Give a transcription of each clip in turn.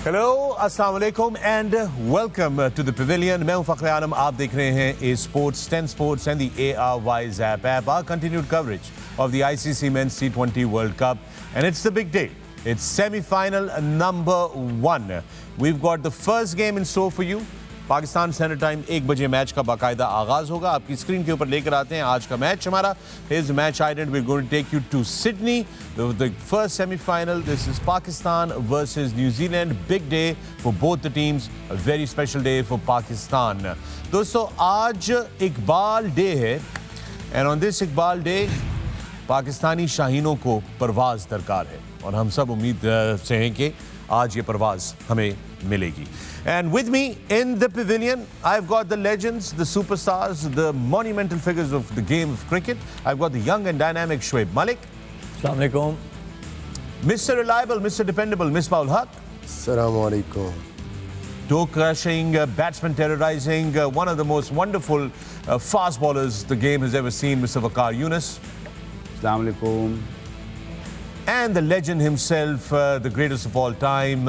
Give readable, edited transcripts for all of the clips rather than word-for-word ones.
Hello अस्सलाम वालेकुम and welcome to the Pavilion. मैं हूं फखर आलम. आप देख रहे हैं A sports 10 sports and the ARY Zap app. Our continued coverage of the ICC Men's T20 World Cup, and it's the big day. It's semi-final number 1. We've got the first game in store for you. Pakistan standard time 1 बजे match का बाकायदा आगाज होगा. आपकी screen के ऊपर लेकर आते हैं आज का मैच हमारा. Here's the match ident. We're going to take you to Sydney. The first semi-final. This is Pakistan versus New Zealand. Big day for both the teams. A very special day for Pakistan. दोस्तों आज Iqbal day है. And on this Iqbal day Pakistani शाहीनों को परवाज दरकार है और हम सब उम्मीद से हैं कि आज ये परवाज हमें मिलेगी. And with me in the Pavilion, I've got the legends, the superstars, the monumental figures of the game of cricket. I've got the young and dynamic Shoaib Malik. Assalamu alaikum. Mr. Reliable, Mr. Dependable, Misbah ul Haq. Assalamu alaikum. Toe crushing, batsman terrorizing, one of the most wonderful fast bowlers the game has ever seen, Mr. Waqar Younis. Assalamu alaikum. And the legend himself, the greatest of all time,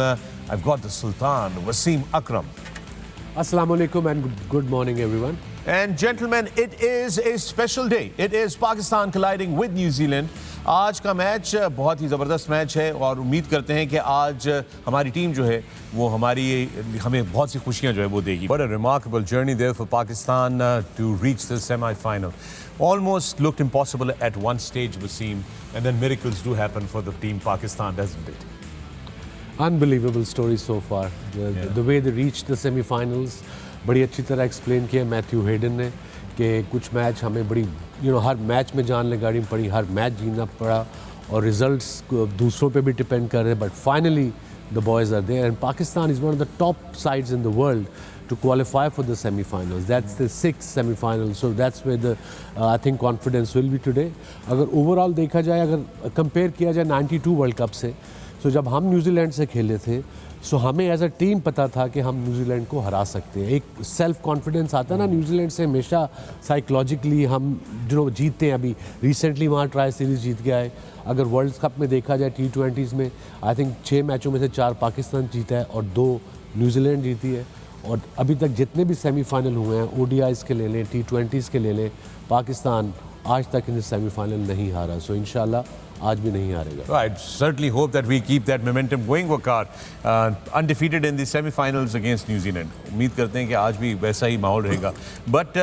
I've got the Sultan, Wasim Akram. Assalamu alaikum and good morning everyone. And gentlemen, it is a special day. It is Pakistan colliding with New Zealand. आज का match बहुत ही ज़बरदस्त match है और उम्मीद करते हैं कि आज हमारी टीम जो है वो हमें बहुत सी खुशियां जो है वो देगी. What a remarkable journey there for Pakistan to reach the semi-final. Almost looked impossible at one stage, Wasim, and then miracles do happen for the team Pakistan, doesn't it? Unbelievable story so far. The way they reached the semi-finals, बड़ी अच्छी तरह explain किया Matthew Hayden ने कि कुछ match हमें बड़ी हर match में जान लगानी पड़ी, हर मैच जीतना पड़ा और रिजल्ट्स दूसरों पे भी डिपेंड कर रहे हैं. But finally the boys are there and Pakistan is one of the top sides in the world to qualify for the semi-finals. That's the 6th semi-final. So that's where the I think confidence will be today. अगर overall देखा जाए, अगर compare किया जाए 92 world cup से, so जब हम New Zealand से खेले थे, so हमें एज अ टीम पता था कि हम न्यूजीलैंड को हरा सकते हैं. एक सेल्फ कॉन्फिडेंस आता है ना न्यूजीलैंड से, हमेशा साइकोलॉजिकली हम जो जीतते हैं. अभी रिसेंटली वहाँ ट्राई सीरीज़ जीत के आए. अगर वर्ल्ड कप में देखा जाए T20s में आई थिंक 6 मैचों में से 4 पाकिस्तान जीता है और 2 न्यूजीलैंड जीती है. और अभी तक जितने भी सेमीफाइनल हुए हैं, ODIs के ले लें, T20s के ले लें, पाकिस्तान आज तक इन सेमीफाइनल नहीं हारा. सो इंशाल्लाह आज भी नहीं हारेगा. I certainly hope that we keep that momentum going, Waqar. Undefeated in the semi-finals against New Zealand. उम्मीद करते हैं कि आज भी वैसा ही माहौल रहेगा. But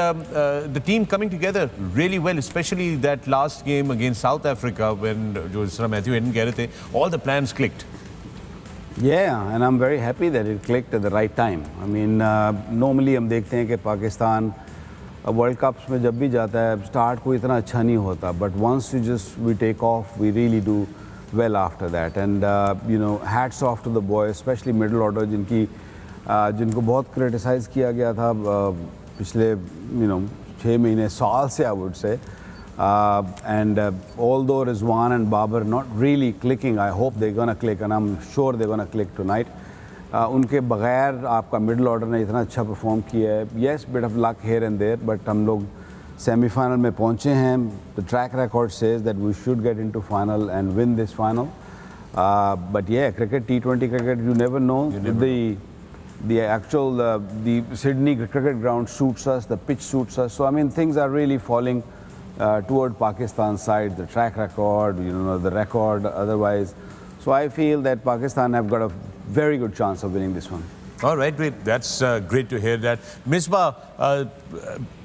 the team coming together really well, especially that last game against South Africa when जो जिस तरह मैथ्यू हेडन कह रहे थे, all the plans clicked. Yeah, and I'm very happy that it clicked at the right time. I mean, normally हम देखते हैं कि पाकिस्तान वर्ल्ड कप्स में जब भी जाता है स्टार्ट को इतना अच्छा नहीं होता, but once we take off, we really do well after that. And hats off to the boys, especially middle order जिनको बहुत क्रिटिसाइज़ किया गया था पिछले 6 महीने साल से, I would say. And although Rizwan and Babar not really clicking, I hope they're gonna click, and I'm sure they're gonna click tonight. उनके बगैर आपका मिडल ऑर्डर ने इतना अच्छा परफॉर्म किया है. Yes, bit of luck here and there, but हम लोग सेमीफाइनल में पहुँचे हैं. The track record says that we should get into final and win this final. But yeah, cricket, T20 cricket, you never know. The actual the Sydney cricket ground suits us, the pitch suits us. So I mean, things are really falling toward Pakistan's side, the track record, the record otherwise. So I feel that Pakistan have got a very good chance of winning this one. All right, great. That's great to hear that. Misbah,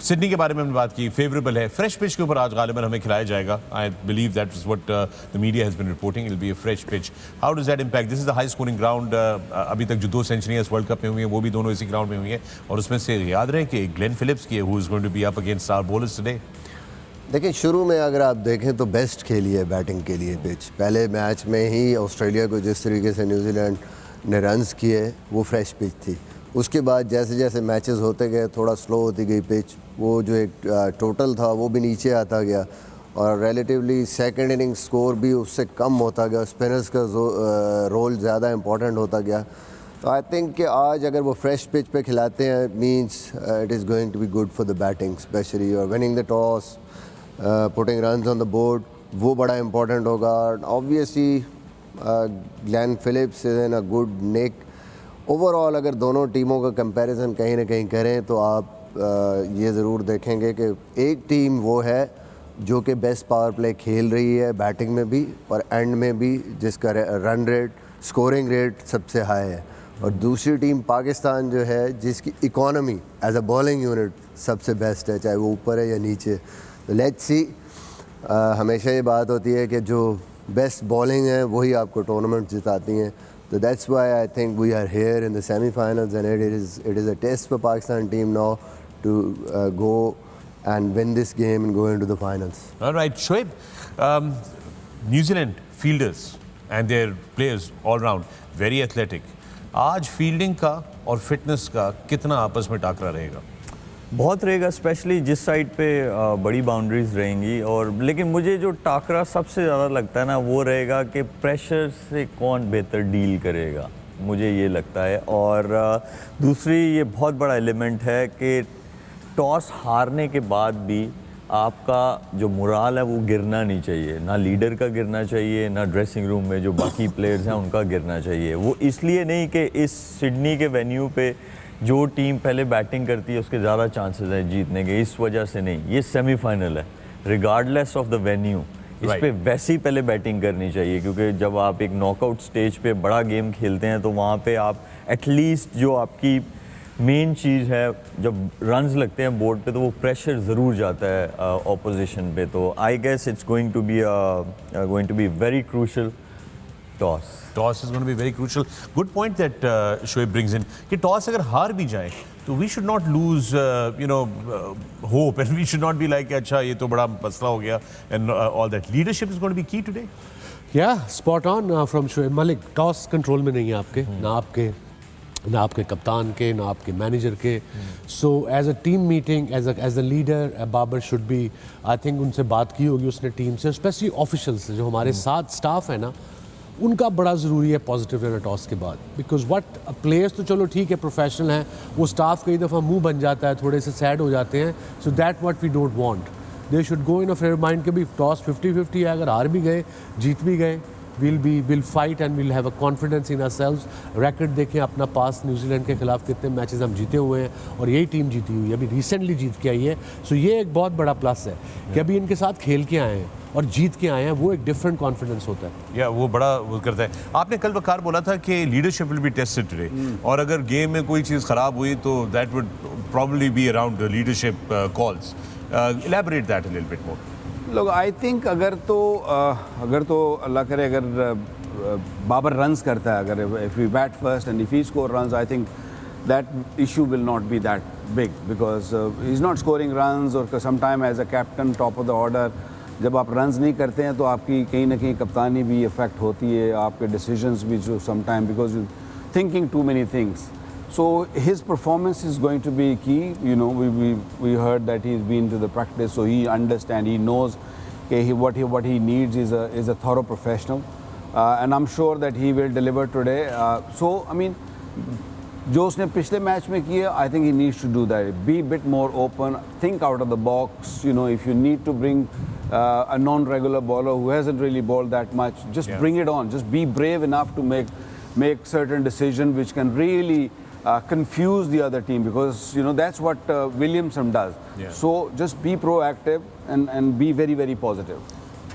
Sydney के बारे में हमने बात की, favourable है. Fresh pitch के ऊपर आज गालिबन हमें खिलाया जाएगा. I believe that is what the media has been reporting. It will be a fresh pitch. How does that impact? This is the high scoring ground. अभी तक जो 2 सेंचुरियाँ वर्ल्ड कप में हुई हैं वो भी दोनों इसी ग्राउंड में हुई हैं और उसमें से याद रहे कि ग्लेन फिलिप्स की है, who is going to be up against our bowlers today. देखिए शुरू में अगर आप देखें तो बेस्ट खेली है बैटिंग के लिए पिच. पहले मैच में ही ऑस्ट्रेलिया को जिस तरीके से न्यूजीलैंड ने रन्स किए वो फ्रेश पिच थी. उसके बाद जैसे जैसे मैचेस होते गए थोड़ा स्लो होती गई पिच. वो जो एक टोटल था वो भी नीचे आता गया और रिलेटिवली सेकंड इनिंग स्कोर भी उससे कम होता गया. स्पिनर्स का रोल ज़्यादा इम्पोर्टेंट होता गया. तो आई थिंक कि आज अगर वो फ्रेश पिच पे खिलाते हैं means it is going to be good for the batting especially और winning the toss, putting runs on the board, वो बड़ा इम्पोर्टेंट होगा. Obviously Glenn Phillips is in a good nick overall अगर दोनों टीमों का कंपैरिजन कहीं ना कहीं करें तो आप ये ज़रूर देखेंगे कि एक टीम वो है जो कि बेस्ट पावर प्ले खेल रही है बैटिंग में भी और एंड में भी, जिसका रन रेट, स्कोरिंग रेट सबसे हाई है, और दूसरी टीम पाकिस्तान जो है जिसकी economy as a bowling unit सबसे बेस्ट है, चाहे वो ऊपर है या नीचे। तो लेट्स सी, हमेशा ये बात होती है कि जो बेस्ट बॉलिंग है वही आपको टूर्नामेंट जिताती हैं। So that's why I think we are here in the semi-finals, and it is a test for Pakistan team now to go and win this game and go into the finals. All right, Shoaib, New Zealand fielders and their players all round very athletic. आज fielding का और fitness का कितना आपस में टाकरा रहेगा? बहुत रहेगा, स्पेशली जिस साइड पे बड़ी बाउंड्रीज रहेंगी। और लेकिन मुझे जो टाकरा सबसे ज़्यादा लगता है ना, वो रहेगा कि प्रेशर से कौन बेहतर डील करेगा, मुझे ये लगता है। और दूसरी ये बहुत बड़ा एलिमेंट है कि टॉस हारने के बाद भी आपका जो मोराल है वो गिरना नहीं चाहिए, ना लीडर का गिरना चाहिए, ना ड्रेसिंग रूम में जो बाकी प्लेयर्स हैं उनका गिरना चाहिए। वो इसलिए नहीं कि इस सिडनी के वेन्यू पे जो टीम पहले बैटिंग करती है उसके ज़्यादा चांसेस हैं जीतने के, इस वजह से नहीं। ये सेमीफाइनल है, रिगार्डलेस ऑफ द वेन्यू, इस पे वैसे ही पहले बैटिंग करनी चाहिए, क्योंकि जब आप एक नॉकआउट स्टेज पे बड़ा गेम खेलते हैं तो वहाँ पे आप एटलीस्ट जो आपकी मेन चीज़ है, जब रन्स लगते हैं बोर्ड पे तो वो प्रेशर ज़रूर जाता है ऑपोजिशन पे। तो I guess it's going to be very crucial toss. Toss is going to be very crucial. Good point that Shoaib brings in. कि toss अगर हार भी जाए तो we should not lose hope, and we should not be like अच्छा ये तो बड़ा मसला हो गया and all that. Leadership is going to be key today. Yeah, spot on from Shoaib Malik. Toss control में नहीं है आपके, ना आपके कप्तान के, ना आपके मैनेजर के। So as a team meeting, as a leader, Babar should be, I think उनसे बात की होगी उसने टीम से, स्पेशली ऑफिशियल्स जो हमारे साथ स्टाफ है ना, उनका बड़ा ज़रूरी है पॉजिटिव रहना टॉस के बाद। बिकॉज व्हाट प्लेयर्स तो चलो ठीक है, प्रोफेशनल हैं, वो स्टाफ कई दफ़ा मुंह बन जाता है, थोड़े से सैड हो जाते हैं। So that what we don't want. They should go in a fair mind के भी टॉस 50-50 है, अगर हार भी गए जीत भी गए, we'll fight and we'll have a confidence in ourselves. record देखें अपना पास, न्यूजीलैंड के खिलाफ कितने मैचेस हम जीते हुए हैं और यही टीम जीती हुई है, अभी रिसेंटली जीत के आई है। सो ये एक बहुत बड़ा प्लस है कि अभी इनके साथ खेल के आए हैं और जीत के आए हैं, वो एक डिफरेंट कॉन्फिडेंस होता है। या वो बड़ा वो करता है। आपने कल वकार बोला था कि leadership will be tested today, और अगर गेम में कोई चीज़ ख़राब हुई तो that would probably be around the leadership calls. Elaborate that a little bit more. लोग आई थिंक अगर तो अल्लाह करे अगर बाबर रन्स करता है, अगर if we bat first and if he score runs, I think that issue will not be that big, because he is not scoring runs. और sometime as a captain top of the order जब आप runs नहीं करते हैं तो आपकी कहीं ना कहीं कप्तानी भी इफेक्ट होती है, आपके डिसीजंस भी जो sometime, because you thinking too many things. So his performance is going to be key. You know, we heard that he's been to the practice, so he understands. He knows what he needs is a thorough professional, and I'm sure that he will deliver today. So I mean, जो उसने पिछले match में किया, I think he needs to do that. Be a bit more open. Think out of the box. You know, if you need to bring a non-regular bowler who hasn't really bowled that much, just bring it on. Just be brave enough to make certain decisions which can really confuse the other team, because you know that's what Williamson does. So just be proactive and be very, very positive.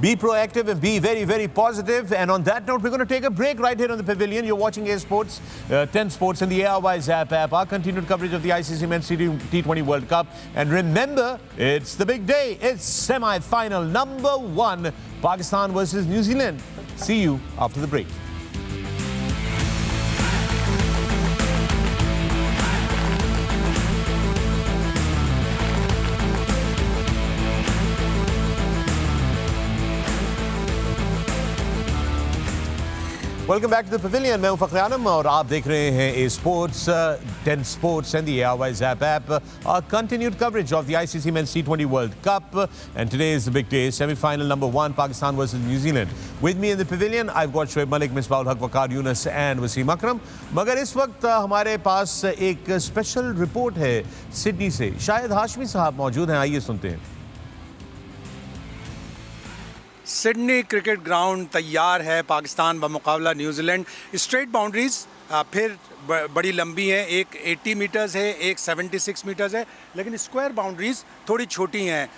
Be proactive and be very, very positive. And on that note, we're going to take a break right here on the Pavilion. You're watching A Sports, 10 Sports and the ARY Zap app. Our continued coverage of the ICC Men's T20 World Cup. And remember, it's the big day. It's semi-final number 1, Pakistan versus New Zealand. See you after the break. Welcome back to the Pavilion. मैं हूं फखर और आप देख रहे हैं A Sports, 10 Sports and the ARY Zap app. Our continued coverage of the ICC Men's T20 World Cup. And today is the big day, semi-final number 1, Pakistan versus New Zealand. With me in the Pavilion, I've got Shoaib Malik, Misbah-ul-Haq, Waqar, Younis and Wasim Akram. मगर इस वक्त हमारे पास एक special report है Sydney से। शायद हाशमी साहब मौजूद हैं, आइए सुनते हैं। सिडनी क्रिकेट ग्राउंड तैयार है पाकिस्तान बमुकाबला न्यूजीलैंड। स्ट्रेट बाउंड्रीज फिर बड़ी लंबी हैं, एक 80 मीटर्स है, एक 76 मीटर्स है, लेकिन स्क्वायर बाउंड्रीज थोड़ी छोटी हैं,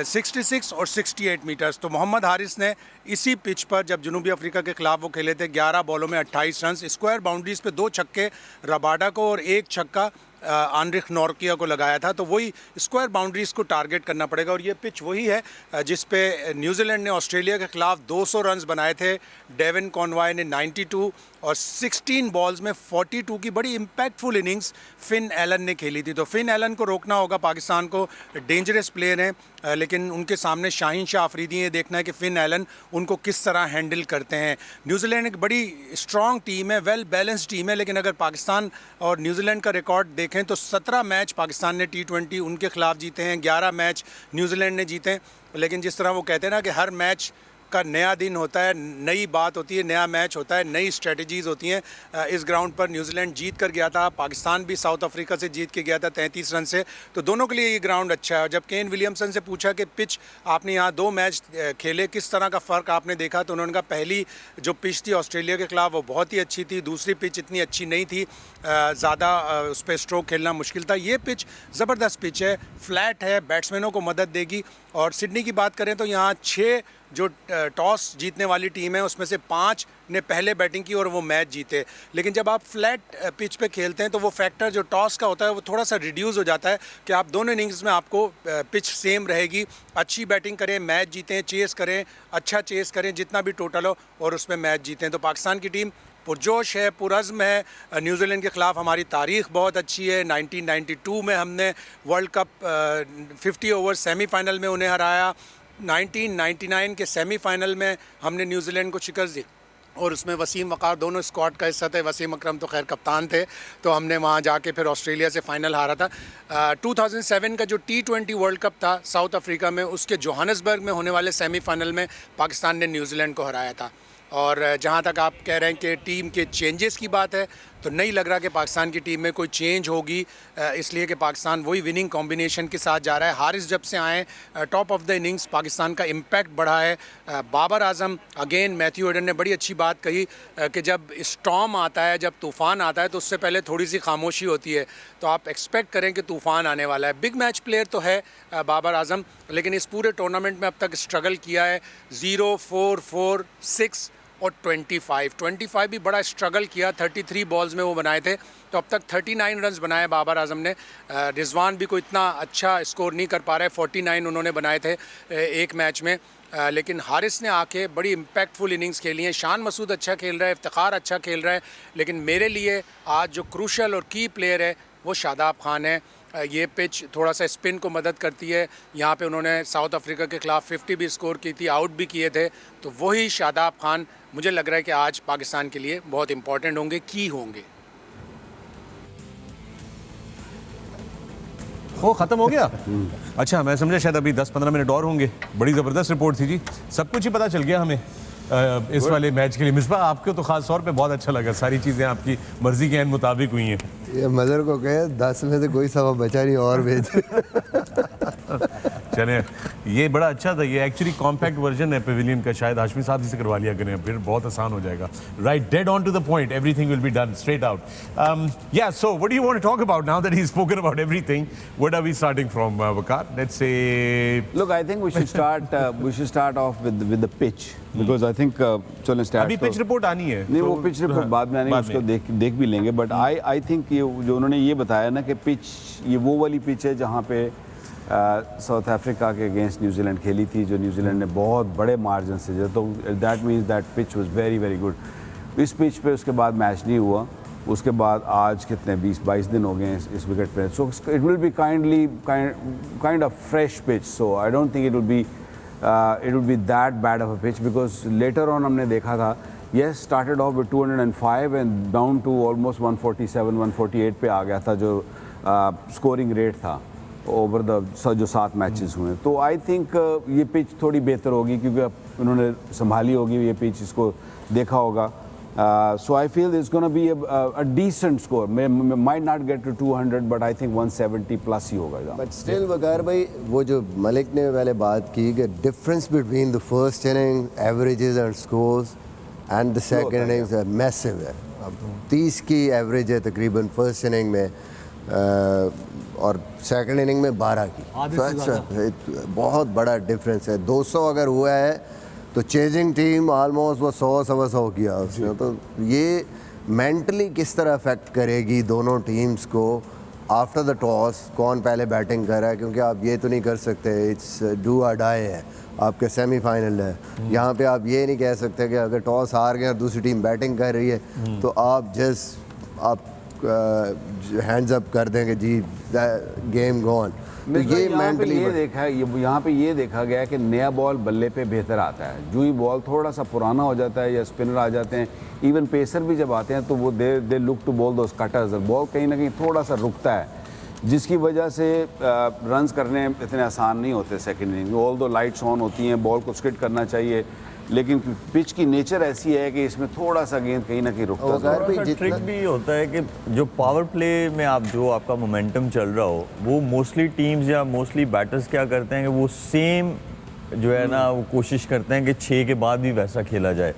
66 और 68 मीटर्स। तो मोहम्मद हारिस ने इसी पिच पर जब जनूबी अफ्रीका के खिलाफ वो खेले थे 11 बॉलों में 28 रन, स्क्वायर बाउंड्रीज पे 2 छक्के रबाडा को और 1 छक्का आंड्रिख नॉर्किया को लगाया था। तो वही स्क्वायर बाउंड्रीज को टारगेट करना पड़ेगा और ये पिच वही है जिस पे न्यूजीलैंड ने ऑस्ट्रेलिया के खिलाफ 200 रन्स बनाए थे। डेविन कॉनवाय ने 92 और 16 बॉल्स में 42 की बड़ी इम्पैक्टफुल इनिंग्स फिन एलन ने खेली थी। तो फिन एलन को रोकना होगा पाकिस्तान को, डेंजरस प्लेयर हैं, लेकिन उनके सामने शाहीन शाह अफरीदी है, देखना है कि फिन एलन उनको किस तरह हैंडल करते हैं। न्यूजीलैंड एक बड़ी स्ट्रॉन्ग टीम है, वेल बैलेंस्ड टीम है, लेकिन अगर पाकिस्तान और न्यूजीलैंड का रिकॉर्ड देखें तो 17 मैच पाकिस्तान ने T20 उनके खिलाफ जीते हैं, 11 मैच न्यूजीलैंड ने जीते हैं। लेकिन जिस तरह वो कहते हैं ना कि हर मैच का नया दिन होता है, नई बात होती है, नया मैच होता है, नई स्ट्रेटजीज़ होती हैं। इस ग्राउंड पर न्यूजीलैंड जीत कर गया था, पाकिस्तान भी साउथ अफ्रीका से जीत के गया था 33 रन से, तो दोनों के लिए ये ग्राउंड अच्छा है। और जब केन विलियमसन से पूछा कि पिच आपने यहाँ 2 मैच खेले, किस तरह का फ़र्क आपने देखा, तो उन्होंने कहा पहली जो पिच थी ऑस्ट्रेलिया के खिलाफ वो बहुत ही अच्छी थी, दूसरी पिच इतनी अच्छी नहीं थी, ज़्यादा उस पर स्ट्रोक खेलना मुश्किल था। ये पिच ज़बरदस्त पिच है, फ्लैट है, बैट्समैनों को मदद देगी। और सिडनी की बात करें तो यहाँ 6 जो टॉस जीतने वाली टीम है उसमें से 5 ने पहले बैटिंग की और वो मैच जीते। लेकिन जब आप फ्लैट पिच पे खेलते हैं तो वो फैक्टर जो टॉस का होता है वो थोड़ा सा रिड्यूस हो जाता है कि आप दोनों इनिंग्स में आपको पिच सेम रहेगी, अच्छी बैटिंग करें, मैच जीतें, चेस करें, अच्छा चेस करें जितना भी टोटल हो और उसमें मैच जीतें। तो पाकिस्तान की टीम पुरजोश है, पुरज़्म है। न्यूजीलैंड के ख़िलाफ़ हमारी तारीख़ बहुत अच्छी है। 1992 में हमने वर्ल्ड कप 50 ओवर सेमीफ़ाइनल में उन्हें हराया। 1999 के सेमीफ़ाइनल में हमने न्यूजीलैंड को शिकस्त दी और उसमें वसीम वक़ार दोनों स्क्वाड का हिस्सा थे। वसीम अकरम तो खैर कप्तान थे, तो हमने वहाँ जाके फिर ऑस्ट्रेलिया से फ़ाइनल हारा था। 2007 का जो T20 वर्ल्ड कप था साउथ अफ्रीका में, उसके जोहान्सबर्ग में होने वाले सेमीफ़ाइनल में पाकिस्तान ने न्यूजीलैंड को हराया था। और जहाँ तक आप कह रहे हैं कि टीम के चेंजेस की बात है, तो नहीं लग रहा कि पाकिस्तान की टीम में कोई चेंज होगी, इसलिए कि पाकिस्तान वही विनिंग कॉम्बिनेशन के साथ जा रहा है। हारिस जब से आए top of the innings Pakistan का इम्पैक्ट बढ़ा है। Babar Azam again, Matthew Hayden ने बड़ी अच्छी बात कही कि जब स्टॉर्म आता है, जब तूफ़ान आता है तो उससे पहले थोड़ी सी खामोशी होती है, तो आप एक्सपेक्ट करें कि तूफ़ान आने वाला है। बिग मैच प्लेयर तो है बाबर आजम, लेकिन इस पूरे टूर्नामेंट में अब तक स्ट्रगल किया है। 0, 4, 4, 6 और 25 भी बड़ा स्ट्रगल किया। 33 बॉल्स में वो बनाए थे, तो अब तक 39 रन्स बनाए बाबर आजम ने। रिजवान भी कोई इतना अच्छा स्कोर नहीं कर पा रहे, 49 उन्होंने बनाए थे एक मैच में। लेकिन हारिस ने आके बड़ी इम्पैक्टफुल इनिंग्स खेली हैं। शान मसूद अच्छा खेल रहा है, इफ्तिखार अच्छा खेल रहा है, लेकिन मेरे लिए आज जो क्रूशल और की प्लेयर है वो शादाब खान है। ये पिच थोड़ा सा स्पिन को मदद करती है। यहाँ पे उन्होंने साउथ अफ्रीका के ख़िलाफ़ 50 भी स्कोर की थी, आउट भी किए थे, तो वही शादाब खान मुझे लग रहा है कि आज पाकिस्तान के लिए बहुत इंपॉर्टेंट होंगे, की होंगे। वो ख़त्म हो गया? अच्छा, मैं समझा शायद अभी 10-15 मिनट और होंगे। बड़ी ज़बरदस्त रिपोर्ट थी जी, सब कुछ ही पता चल गया हमें इस वाले मैच के लिए। मिसबा, आपको तो ख़ास तौर पे बहुत अच्छा लगा, सारी चीज़ें आपकी मर्ज़ी के मुताबिक हुई हैं। ये मदर को कहे 10 में से कोई सवा बचा नहीं और भेज। चले, ये बड़ा अच्छा था। ये एक्चुअली कॉम्पैक्ट वर्जन है पेविलियन का, शायद हाशमी साहब जी से करवा लिया करें, फिर बहुत आसान हो जाएगा। Right, dead on to the point, everything will be done straight out. Yeah, so what do you want to talk about now that he has spoken about everything? What are we starting from, Waqar? Let's say, Look, I think we should start off with the pitch because I think चलो start. अभी pitch report आनी है। नहीं, वो pitch report बाद में आनी है, उसको देख भी लेंगे। बट आई थिंक ये जो उन्होंने ये बताया ना कि पिच ये वो वाली पिच है जहाँ पे साउथ अफ्रीका के अगेंस्ट न्यूजीलैंड खेली थी, जो न्यूजीलैंड ने बहुत बड़े मार्जिन से जीता, तो that means that pitch was very very good. इस पिच पे उसके बाद मैच नहीं हुआ, उसके बाद आज कितने 20-22 दिन हो गए इस विकेट पे। सो it will be kind of fresh pitch, so I don't think it would be that bad of a pitch because later on हमने देखा था, yes, started off with 205 and down to almost 147, 148 पे आ गया था जो scoring rate था over the जो 7 matches हुए। तो आई थिंक ये पिच थोड़ी बेहतर होगी क्योंकि अब उन्होंने संभाली होगी ये पिच, इसको देखा होगा। So I feel it's going to be a decent score. Might not get to 200, but I think 170 plus ही होगा। But still, वकार भाई, वो जो मलिक ने पहले बात की कि difference between the first inning averages and scores, and the second innings massive है। अब 30 की एवरेज है तकरीबन फर्स्ट इनिंग में और सेकंड इनिंग में 12 की। बहुत बड़ा डिफरेंस है। 200 अगर हुआ है तो चेजिंग टीम ऑलमोस्ट वो 100-125 किया उसने। तो ये मेंटली किस तरह अफेक्ट करेगी दोनों टीम्स को आफ्टर द टॉस, कौन पहले बैटिंग कर रहा है, क्योंकि आप ये तो नहीं कर सकते, इट्स डू और डाई है, आपके सेमीफाइनल है। यहाँ पे आप ये नहीं कह सकते कि अगर टॉस हार गए और दूसरी टीम बैटिंग कर रही है तो आप हैंड्स अप कर देंगे जी गेम गॉन। तो ये मेंटली यहाँ पे ये देखा गया कि नया बॉल बल्ले पे बेहतर आता है। जो ही बॉल थोड़ा सा पुराना हो जाता है या स्पिनर आ जाते हैं, इवन पेसर भी जब आते हैं तो वो they look to bowl those cutters, और बॉल कहीं ना कहीं थोड़ा सा रुकता है, जिसकी वजह से रन्स करने इतने आसान नहीं होते सेकंड इनिंग में। ऑल दो लाइट्स ऑन होती हैं, बॉल को स्किड करना चाहिए, लेकिन पिच की नेचर ऐसी है कि इसमें थोड़ा सा गेंद कहीं ना कहीं रुकता है। ट्रिक भी होता है कि जो पावर प्ले में जो आपका मोमेंटम चल रहा हो, वो मोस्टली टीम्स या मोस्टली बैटर्स क्या करते हैं कि वो सेम जो है ना वो कोशिश करते हैं कि 6 के बाद भी वैसा खेला जाए,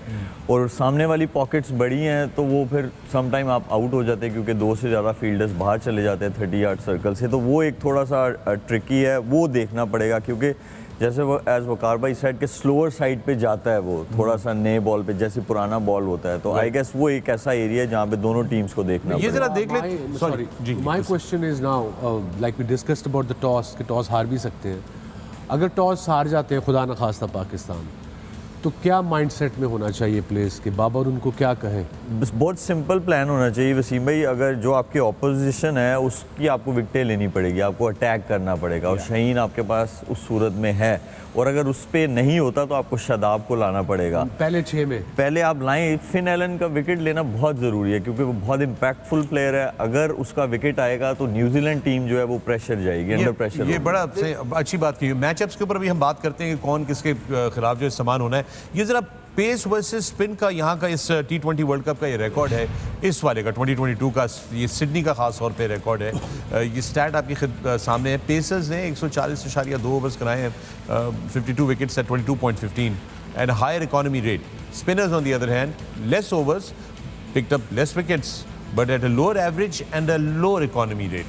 और सामने वाली पॉकेट्स बड़ी हैं तो वो फिर सम टाइम आप आउट हो जाते हैं क्योंकि 2 से ज़्यादा फील्डर्स बाहर चले जाते हैं 30 यार्ड सर्कल से। तो वो एक थोड़ा सा ट्रिकी है, वो देखना पड़ेगा, क्योंकि जैसे वो एज वकार भाई साइड के स्लोअर साइड पे जाता है, वो थोड़ा सा नए बॉल पे जैसे पुराना बॉल होता है। तो आई गेस वो एक ऐसा एरिया है जहाँ पे दोनों टीम्स को देखना ये जरा देख ले। Sorry, my question is now like we discussed about the toss कि टॉस हार भी सकते हैं। अगर टॉस हार जाते हैं खुदा न खास्ता पाकिस्तान, तो क्या माइंडसेट में होना चाहिए प्लेयर्स के? बाबर उनको क्या कहें? बस बहुत सिंपल प्लान होना चाहिए वसीम भाई। अगर जो आपकी ऑपोजिशन है उसकी आपको विकेटें लेनी पड़ेगी, आपको अटैक करना पड़ेगा, और शाहीन आपके पास उस सूरत में है, और अगर उस पर नहीं होता तो आपको शादाब को लाना पड़ेगा पहले 6 में। पहले आप लाएं। फिन एलन का विकेट लेना बहुत ज़रूरी है क्योंकि वो बहुत इम्पैक्टफुल प्लेयर है। अगर उसका विकेट आएगा तो न्यूजीलैंड टीम जो है वो प्रेशर जाएगी, अंडर प्रेशर। ये बड़ा अच्छी बात की। मैचअप्स के ऊपर भी हम बात करते हैं कि कौन किसके खिलाफ जो इस्तेमाल होना है। ये जरा पेस वर्सेस स्पिन का यहाँ का इस T20 वर्ल्ड कप का ये रिकॉर्ड है, इस वाले का 2022 का, ये सिडनी का खास तौर पे रिकॉर्ड है। ये स्टैट आपके सामने है। पेसर्स ने 140.2 ओवर्स कराए हैं, 52 wickets at 22.15 and higher economy rate. Spinners on the other hand less overs, picked up less wickets but at a lower average and a lower economy rate.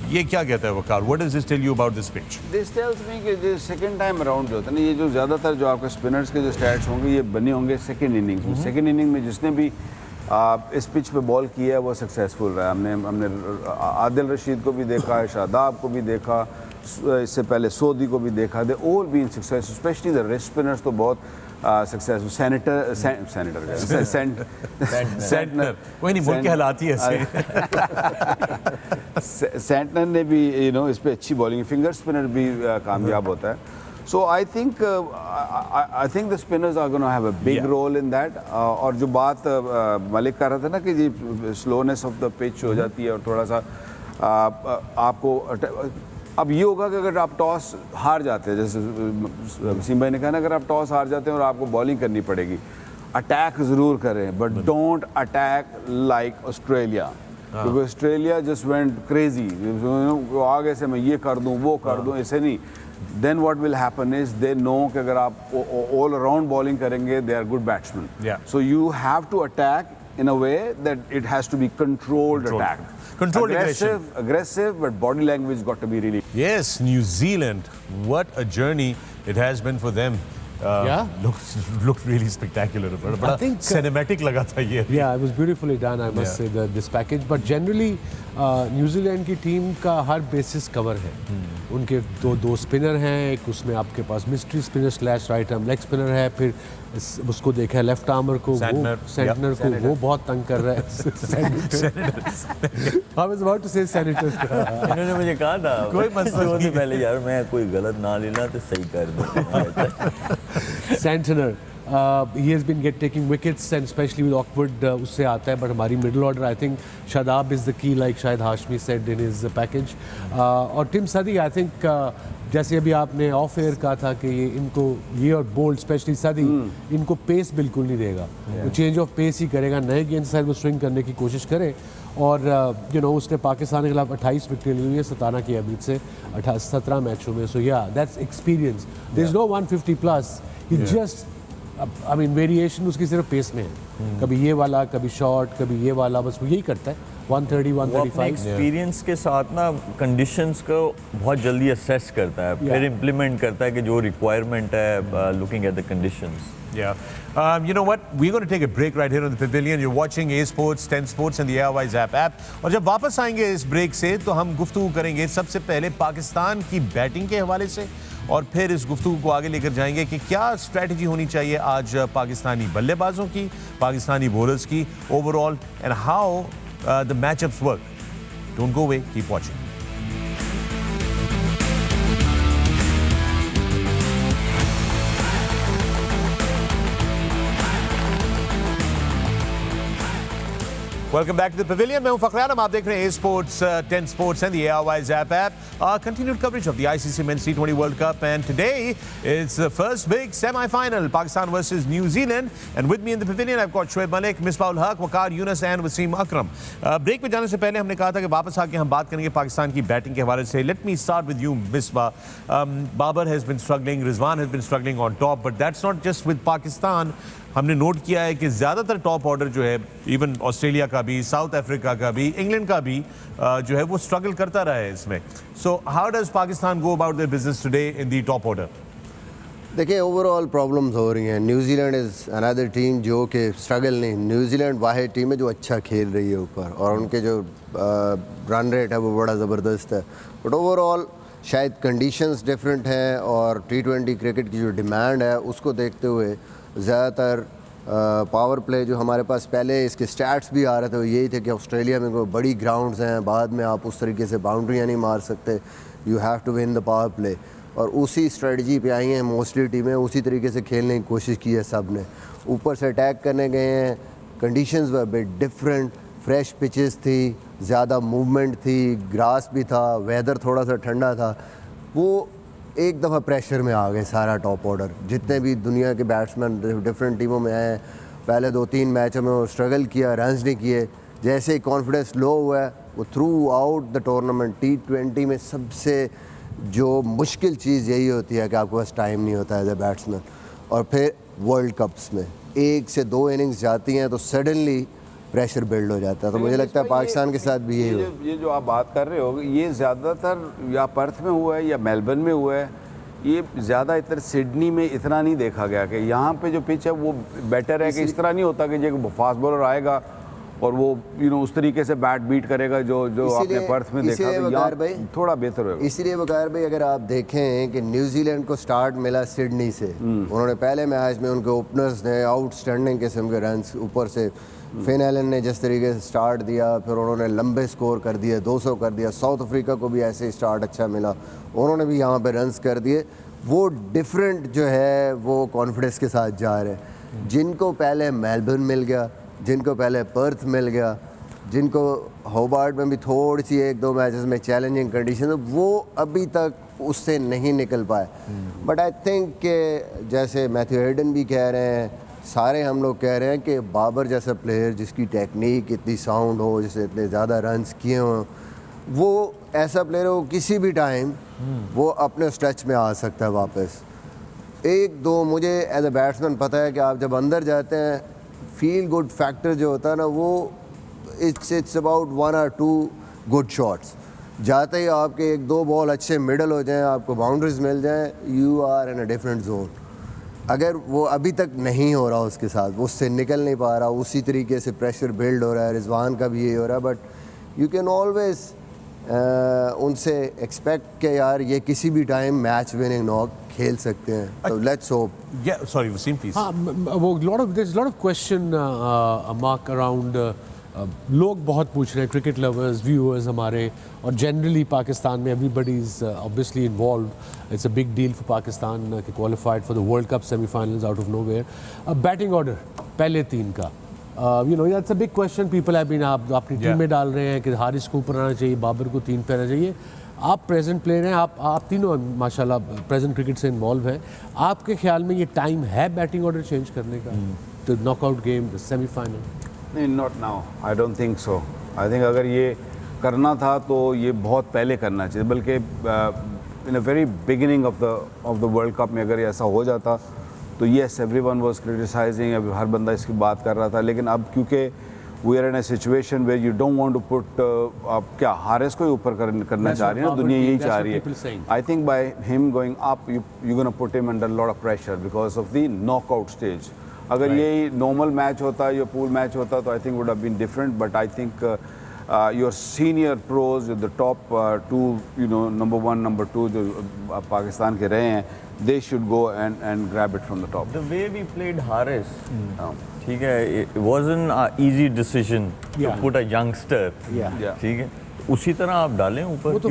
ये क्या कहता है Waqar? What does this tell you about this pitch? This tells me कि जो second time around जो होता है ना, ये जो ज़्यादातर जो आपके स्पिनर्स के जो स्टैट्स होंगे ये बने होंगे सेकंड इनिंग्स में। सेकंड इनिंग में जिसने भी इस पिच पे बॉल किया है वो सक्सेसफुल रहा। हमने आदिल रशीद को भी देखा है, शादाब को भी देखा, इससे पहले सऊदी को भी देखा। They all been success, specially the rest spinners तो बहुत सक्सेसफुल। सेंटनर कोई नहीं, बोल के हलाती है सेंटनर ने भी इस पे अच्छी बॉलिंग, फिंगर स्पिनर भी कामयाब होता है। So I think the spinners are gonna have a big role in that. और जो बात मलिक कर रहा था ना कि जी स्लोनेस ऑफ द पिच हो जाती है और थोड़ा सा आपको अब ये होगा कि अगर आप टॉस हार जाते हैं, जैसे वसीम भाई ने कहा ना, अगर आप टॉस हार जाते हैं और आपको बॉलिंग करनी पड़ेगी, अटैक ज़रूर करें but don't attack like Australia, क्योंकि ऑस्ट्रेलिया जस्ट वेंट क्रेजी। आगे से मैं ये कर दूं वो कर दूं, ऐसे नहीं। Then what will happen is they know कि अगर आप ऑल अराउंड बॉलिंग करेंगे they are good batsman, so you have to attack in a way that it has to be controlled attack. Controlled aggressive, but body language got to be really. Yes, New Zealand, what a journey it has been for them. Looked really spectacular. But I think cinematic laga tha ye. Yeah, it was beautifully done, I must say, this package. But generally, New Zealand की team का हर basis cover है। उनके दो spinner हैं, एक उसमें आपके पास mystery spinner slash right arm leg spinner है, फिर उसको देखा है लेफ्ट आर्मर को, सेंटनर को, वो बहुत तंग कर रहा है। I was about to say senator. इन्होंने मुझे कहा था कोई मसला नहीं, पहले यार मैं कोई गलत ना लेना तो सही कर दूँ। Santner, he has been taking wickets and especially with awkward उससे आता है, but हमारी middle order I think Shadab is the key, like शायद Hashmi said in his package. और टिम सदी I think जैसे अभी आपने ऑफ एयर कहा था कि इनको ये और बोल्ड स्पेशली सदी इनको पेस बिल्कुल नहीं देगा, वो चेंज ऑफ पेस ही करेगा, नए गेंद से वो स्विंग करने की कोशिश करे। और उसने पाकिस्तान के खिलाफ 28 विकेट ली हुई है 17 की एवरेज से 17 मैचों में। So yeah that's experience, there is no 150 plus, he just I mean variation उसकी सिर्फ पेस में है, कभी ये वाला, कभी शॉर्ट, कभी ये वाला, बस वो यही करता है। 130, वो अपने 135 एक्सपीरियंस के साथ ना कंडीशंस को बहुत जल्दी असेस करता है, फिर इम्प्लीमेंट करता है कि जो रिक्वायरमेंट है, looking at the conditions. Yeah. You know what? We're going to take a break right here on the Pavilion. You're watching A Sports, 10 Sports and the Airwise app. और जब वापस आएंगे इस ब्रेक से तो हम गुफ्तगू करेंगे सबसे पहले पाकिस्तान की बैटिंग के हवाले से, और फिर इस गुफ्तगू को आगे लेकर जाएंगे कि क्या स्ट्रैटेजी होनी चाहिए आज पाकिस्तानी बल्लेबाजों की, पाकिस्तानी बॉलर्स की overall, and how the matchups work. Don't go away, keep watching. Welcome back to the Pavilion. मैं हूं फखर, आप देख रहे हैं sports 10 Sports and the Airwise app. Continued coverage of the ICC Men's T20 World Cup, and today it's the first big semi-final, Pakistan versus New Zealand. And with me in the Pavilion, I've got Shoaib Malik, Misbah-ul Haq, Waqar, Younis and Wasim Akram. Break पे जाने से पहले हमने कहा था कि वापस आके हम बात करेंगे पाकिस्तान की बैटिंग के हवाले से. Let me start with you, Misbah. Babar has been struggling, Rizwan has been struggling on top, but that's not just with Pakistan. हमने नोट किया है कि ज़्यादातर टॉप ऑर्डर जो है, इवन ऑस्ट्रेलिया का भी, साउथ अफ्रीका का भी, इंग्लैंड का भी जो है वो स्ट्रगल करता रहा है इसमें. So how does Pakistan go about their business today in the top order? देखिए, ओवरऑल प्रॉब्लम्स हो रही हैं. न्यूजीलैंड इज़ अनदर टीम जो कि स्ट्रगल नहीं. न्यूजीलैंड वाहिद टीम है जो अच्छा खेल रही है ऊपर, और उनके जो रन रेट है वो बड़ा ज़बरदस्त है. बट ओवरऑल शायद कंडीशंस डिफरेंट हैं, और T20 क्रिकेट की जो डिमांड है उसको देखते हुए ज़्यादातर पावर प्ले जो हमारे पास पहले इसके स्टैट्स भी आ रहे थे वो यही थे कि ऑस्ट्रेलिया में कोई बड़ी ग्राउंड्स हैं, बाद में आप उस तरीके से बाउंड्रियाँ नहीं मार सकते, you have to win the power play. और उसी स्ट्रेटजी पे आई हैं मोस्टली टीमें, उसी तरीके से खेलने की कोशिश की है सब ने. ऊपर से अटैक करने गए हैं, कंडीशंस वर बिट डिफरेंट, फ्रेश पिचेस थी, ज़्यादा मूवमेंट थी, ग्रास भी था, वेदर थोड़ा सा ठंडा था. वो एक दफ़ा प्रेशर में आ गए सारा टॉप ऑर्डर. जितने भी दुनिया के बैट्समैन डिफरेंट टीमों में आए, पहले 2-3 मैचों में वो स्ट्रगल किया, रन्स नहीं किए. जैसे ही कॉन्फिडेंस लो हुआ है, वो through out the tournament T20 में सबसे जो मुश्किल चीज़ यही होती है कि आपके पास टाइम नहीं होता है एज ए बैट्समैन. और फिर वर्ल्ड कप्स में 1 से 2 इनिंग्स जाती हैं तो सडनली प्रेशर बिल्ड हो जाता है. तो मुझे लगता है पाकिस्तान के साथ भी यही हो. ये जो आप बात कर रहे हो, ये ज़्यादातर या पर्थ में हुआ है या मेलबर्न में हुआ है. ये ज़्यादा इधर सिडनी में इतना नहीं देखा गया कि यहाँ पे जो पिच है वो बेटर है, कि इस तरह नहीं होता कि जो फास्ट बॉलर आएगा और वो उस तरीके से बैट बीट करेगा जो आपने पर्थ में देखा. तो यहाँ थोड़ा बेहतर होगा. इसीलिए वकार भाई, अगर आप देखें कि न्यूजीलैंड को स्टार्ट मिला सिडनी से, उन्होंने पहले मैच में उनके ओपनर्स ने आउटस्टैंडिंग किस्म के रन्स, ऊपर से फिन एलन ने जिस तरीके से स्टार्ट दिया, फिर उन्होंने लंबे स्कोर कर दिए, 200 कर दिया. साउथ अफ्रीका को भी ऐसे ही स्टार्ट अच्छा मिला, उन्होंने भी यहाँ पे रन्स कर दिए. वो डिफरेंट जो है वो कॉन्फिडेंस के साथ जा रहे हैं. जिनको पहले मेलबर्न मिल गया, जिनको पहले पर्थ मिल गया, जिनको होबार्ट में भी थोड़ी सी 1-2 मैचेस में चैलेंजिंग कंडीशन, वो अभी तक उससे नहीं निकल पाए. बट आई थिंक कि जैसे मैथ्यू हेडन भी कह रहे हैं, सारे हम लोग कह रहे हैं कि बाबर जैसा प्लेयर जिसकी टेक्निक इतनी साउंड हो, जिसने इतने ज़्यादा रन्स किए हों, वो ऐसा प्लेयर हो किसी भी टाइम वो अपने स्ट्रेच में आ सकता है वापस. 1-2 मुझे एज ए बैट्समैन पता है कि आप जब अंदर जाते हैं, फील गुड फैक्टर जो होता है ना, वो it's about 1 or 2 good shots. जाते ही आपके 1-2 बॉल अच्छे मिडल हो जाएं, आपको बाउंड्रीज मिल जाएं, you are in a different zone. अगर वो अभी तक नहीं हो रहा उसके साथ, वो उससे निकल नहीं पा रहा, उसी तरीके से प्रेशर बिल्ड हो रहा है. रिजवान का भी यही हो रहा है. बट यू कैन ऑलवेज उनसे एक्सपेक्ट कि यार ये किसी भी टाइम मैच विनिंग नॉक खेल सकते हैं. तो let's hope. Yeah, sorry, Wasim, please. वो there's a lot of question mark around. लोग बहुत पूछ रहे हैं, क्रिकेट लवर्स, व्यूअर्स हमारे, और जनरली पाकिस्तान में everybody is obviously involved. It's a big deal for Pakistan कि qualified for the World Cup semi-finals out of nowhere. Batting order पहले 3 का, that's a big question. People have been आप अपनी team में डाल रहे हैं कि हारिस को ऊपर आना चाहिए, बाबर को 3 पे आना चाहिए. आप प्रेजेंट प्लेयर हैं, आप तीनों माशाल्लाह प्रेजेंट क्रिकेट से इन्वॉल्व हैं. आपके ख्याल में ये टाइम है बैटिंग ऑर्डर चेंज करने का, तो नॉकआउट गेम, द सेमीफाइनल? नहीं, not now. I don't think so. I think अगर ये करना था तो ये बहुत पहले करना चाहिए. बल्कि in a very beginning of the World Cup में अगर ऐसा हो जाता तो येस एवरीवन वाज क्रिटिसाइजिंग, अब हर बंदा इसकी बात कर रहा था, लेकिन अब क्योंकि we are in a situation where you don't want to put, आप क्या हारिस को ही ऊपर करना चाह रही है ना, दुनिया यही चाह रही है. I think by him going up you gonna put him under lot of pressure because of the knockout stage. अगर ये नॉर्मल मैच होता या पूल मैच होता तो I think would have been different, but I think your senior pros, the top two, number one, number two, जो पाकिस्तान के रहे हैं, they should go and grab it from the top. The way we played Haris, ठीक है, it wasn't an easy decision to put a youngster. ठीक है, उसी तरह आप डालें ऊपर. वो तो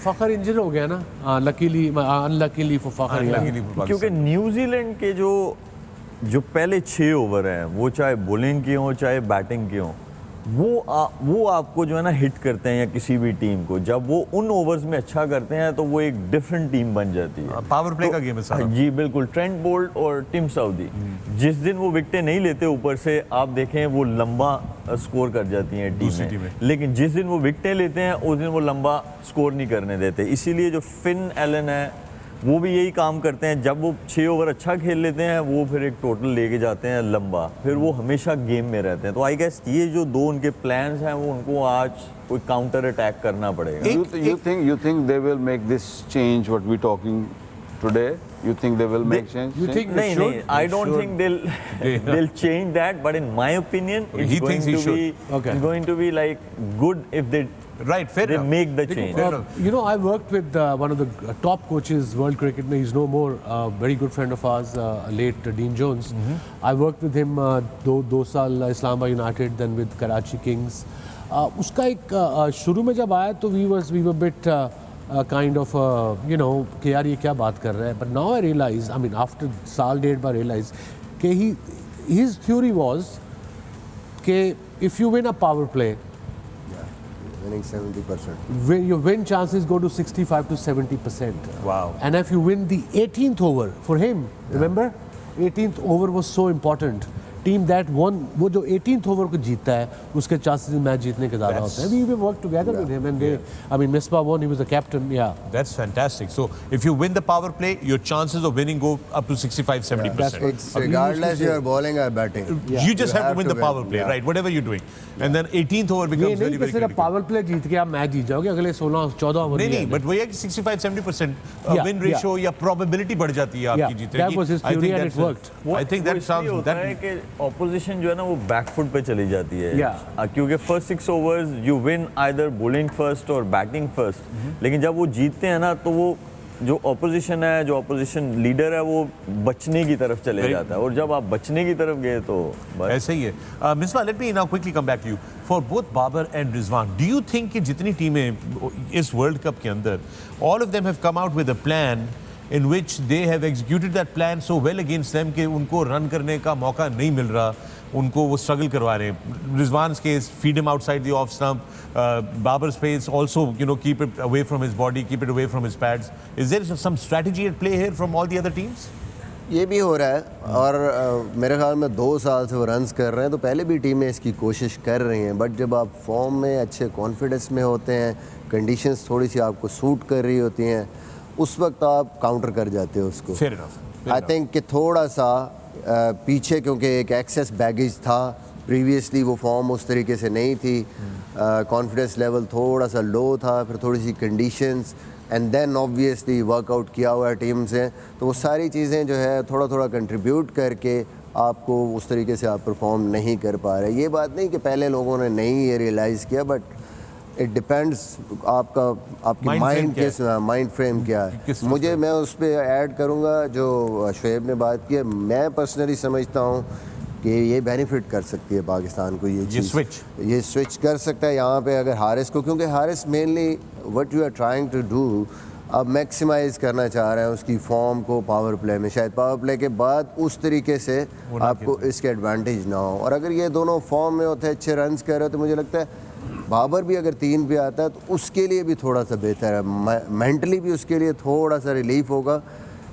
फखर इंजर हो गया ना, अनलकीली फॉर फखर, क्योंकि न्यूजीलैंड के जो पहले 6 ओवर हैं, वो चाहे बॉलिंग के हों चाहे बैटिंग के हों, वो आपको जो है ना हिट करते हैं, या किसी भी टीम को जब वो उन ओवर्स में अच्छा करते हैं तो वो एक डिफरेंट टीम बन जाती है. पावर प्ले का गेम है सारा. जी बिल्कुल. ट्रेंट बोल्ट और टिम साउदी जिस दिन वो विकेटें नहीं लेते ऊपर से, आप देखें वो लंबा स्कोर कर जाती हैं टीमें, लेकिन जिस दिन वो विकेटें लेते हैं उस दिन वो लंबा स्कोर नहीं करने देते. इसीलिए जो फिन एलन है वो भी यही काम करते हैं, जब वो 6 ओवर अच्छा खेल लेते हैं वो फिर एक टोटल लेके जाते हैं लंबा, फिर वो हमेशा गेम में रहते हैं. तो आई गेस ये जो 2 उनके प्लान्स हैं वो उनको आज कोई काउंटर अटैक करना पड़ेगा. You think they will make this change what we talking today? You think they will make change? You think they should? I don't think they'll change that, but in my opinion it's going to be like good if they make the change. I worked with one of the top coaches world cricket. He's no more, very good friend of ours, late Dean Jones. I worked with him 2 साल Islamabad United, then with Karachi Kings. उसका एक शुरू में जब आया तो we were bit kind of कि यार ये क्या बात कर रहा है. But now I realize, I mean after साल डेढ़ बाद realize कि his theory was कि if you win a power play, winning 70%. Your win chances go to 65 to 70%. Wow. And if you win the 18th over, for him, remember, 18th over was so important. Team that won, वो जो 18th over को जीतता है, उसके chances match जीतने के ज़्यादा होते हैं. We worked together with him, and I mean, Misbah won. He was the captain. Yeah. That's fantastic. So if you win the power play, your chances of winning go up to 65-70%. It's regardless you are bowling or batting. You just have to win the power play, right? Whatever you're doing, and then 18th over becomes very very critical. Power play जीत के आप match जीत जाओगे अगले 16-14 over. नहीं, but वही है कि 65-70% win ratio या probability बढ़ जाती है आपकी जीतने की. That was his theory and it worked. I think that sounds that. Opposition जो है ना वो बैकफुट पे चली जाती है, क्योंकि first 6 overs you win either bowling first और बैटिंग फर्स्ट. लेकिन जब वो जीतते हैं ना तो वो जो ऑपोजिशन है, जो ऑपोजिशन लीडर है, वो बचने की तरफ चले जाता है, और जब आप बचने की तरफ गए तो ऐसे ही है. Misbah, let me now quickly come back to you. For both Babar and Rizwan, do you think कि जितनी टीमें इस वर्ल्ड कप के अंदर, all of them have come out with a plan in which they have executed that plan so well against them कि उनको run करने का मौका नहीं मिल रहा, उनको वो स्ट्रगल करवा रहे हैं. Rizwan's case, feed him outside the off stump. Babar's pace also, keep it away from his body, keep it away from his pads. Is there some strategy at play here from all the other teams? ये भी हो रहा है, और मेरे ख्याल में 2 साल से वो रन्स कर रहे हैं, तो पहले भी टीमें इसकी कोशिश कर रही हैं. बट जब आप फॉर्म में अच्छे कॉन्फिडेंस में होते हैं, कंडीशंस थोड़ी सी आपको सूट कर रही होती हैं, उस वक्त आप काउंटर कर जाते हो उसको. आई थिंक कि थोड़ा सा पीछे, क्योंकि एक एक्सेस बैगेज था, प्रीवियसली वो फॉर्म उस तरीके से नहीं थी, कॉन्फिडेंस लेवल थोड़ा सा लो था, फिर थोड़ी सी conditions, and then obviously workout किया हुआ है टीम से, तो वो सारी चीज़ें जो है थोड़ा थोड़ा कंट्रीब्यूट करके आपको उस तरीके से आप परफॉर्म नहीं कर पा रहे. ये बात नहीं कि पहले लोगों ने नहीं ये रियलाइज़ किया, बट इट डिपेंड्स आपकी माइंड फ्रेम क्या है. मैं उस पर ऐड करूँगा जो शोएब ने बात की है. मैं पर्सनली समझता हूँ कि ये बेनिफिट कर सकती है पाकिस्तान को, ये स्विच कर सकता है यहाँ पे अगर हारिस को, क्योंकि Haris mainly what you are trying to do, अब मैक्सिमाइज़ करना चाह रहे हैं उसकी फॉर्म को पावर प्ले में. शायद पावर प्ले के बाद उस तरीके से आपको इसके एडवांटेज ना हो, और अगर ये दोनों फॉर्म में होते हैं, अच्छे रन्स कर रहे हो, तो मुझे लगता है बाबर भी अगर 3 पे आता है तो उसके लिए भी थोड़ा सा बेहतर है, मेंटली भी उसके लिए थोड़ा सा रिलीफ होगा,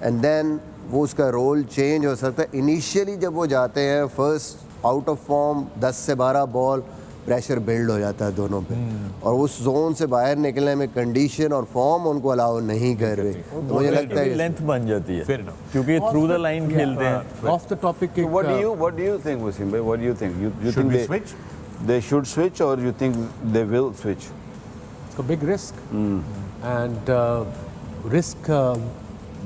एंड देन वो उसका रोल चेंज हो सकता है. इनिशियली जब वो जाते हैं फर्स्ट आउट ऑफ फॉर्म 10 से 12 बॉल, प्रेशर बिल्ड हो जाता है दोनों पे, और उस जोन से बाहर निकलने में कंडीशन और फॉर्म उनको अलाउ नहीं कर रही। तो मुझे लगता है लेंथ बन जाती है Fair enough. क्योंकि थ्रू द लाइन खेलते हैं। Off the topic, What do you think, Wasim bhai? What do you think? You Should think we switch? they should switch, or you think they will switch? it's a big risk, and risk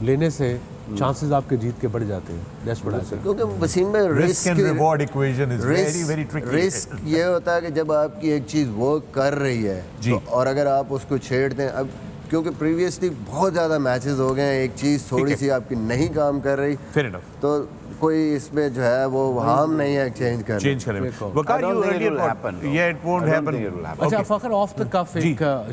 लेने से chances आपके जीत के बढ़ जाते हैं। That's what I think. क्योंकि वसीम में Risk and reward equation is very, very tricky. Risk ये होता है कि जब आपकी एक चीज़ वर्क कर रही है जी। तो, और अगर आप उसको छेड़ते हैं, अब क्योंकि प्रीवियसली बहुत ज़्यादा मैचेस हो गए हैं, एक चीज़ थोड़ी सी आपकी नहीं काम कर रही, Fair enough. तो कोई इसमें जो है वो हार्म नहीं है चेंज करना। Change करें। Waqar, I don't you think it earlier will thought- happen, though. Yeah, it won't I don't happen. think it will happen. Acha, Fakhr, off the cuff,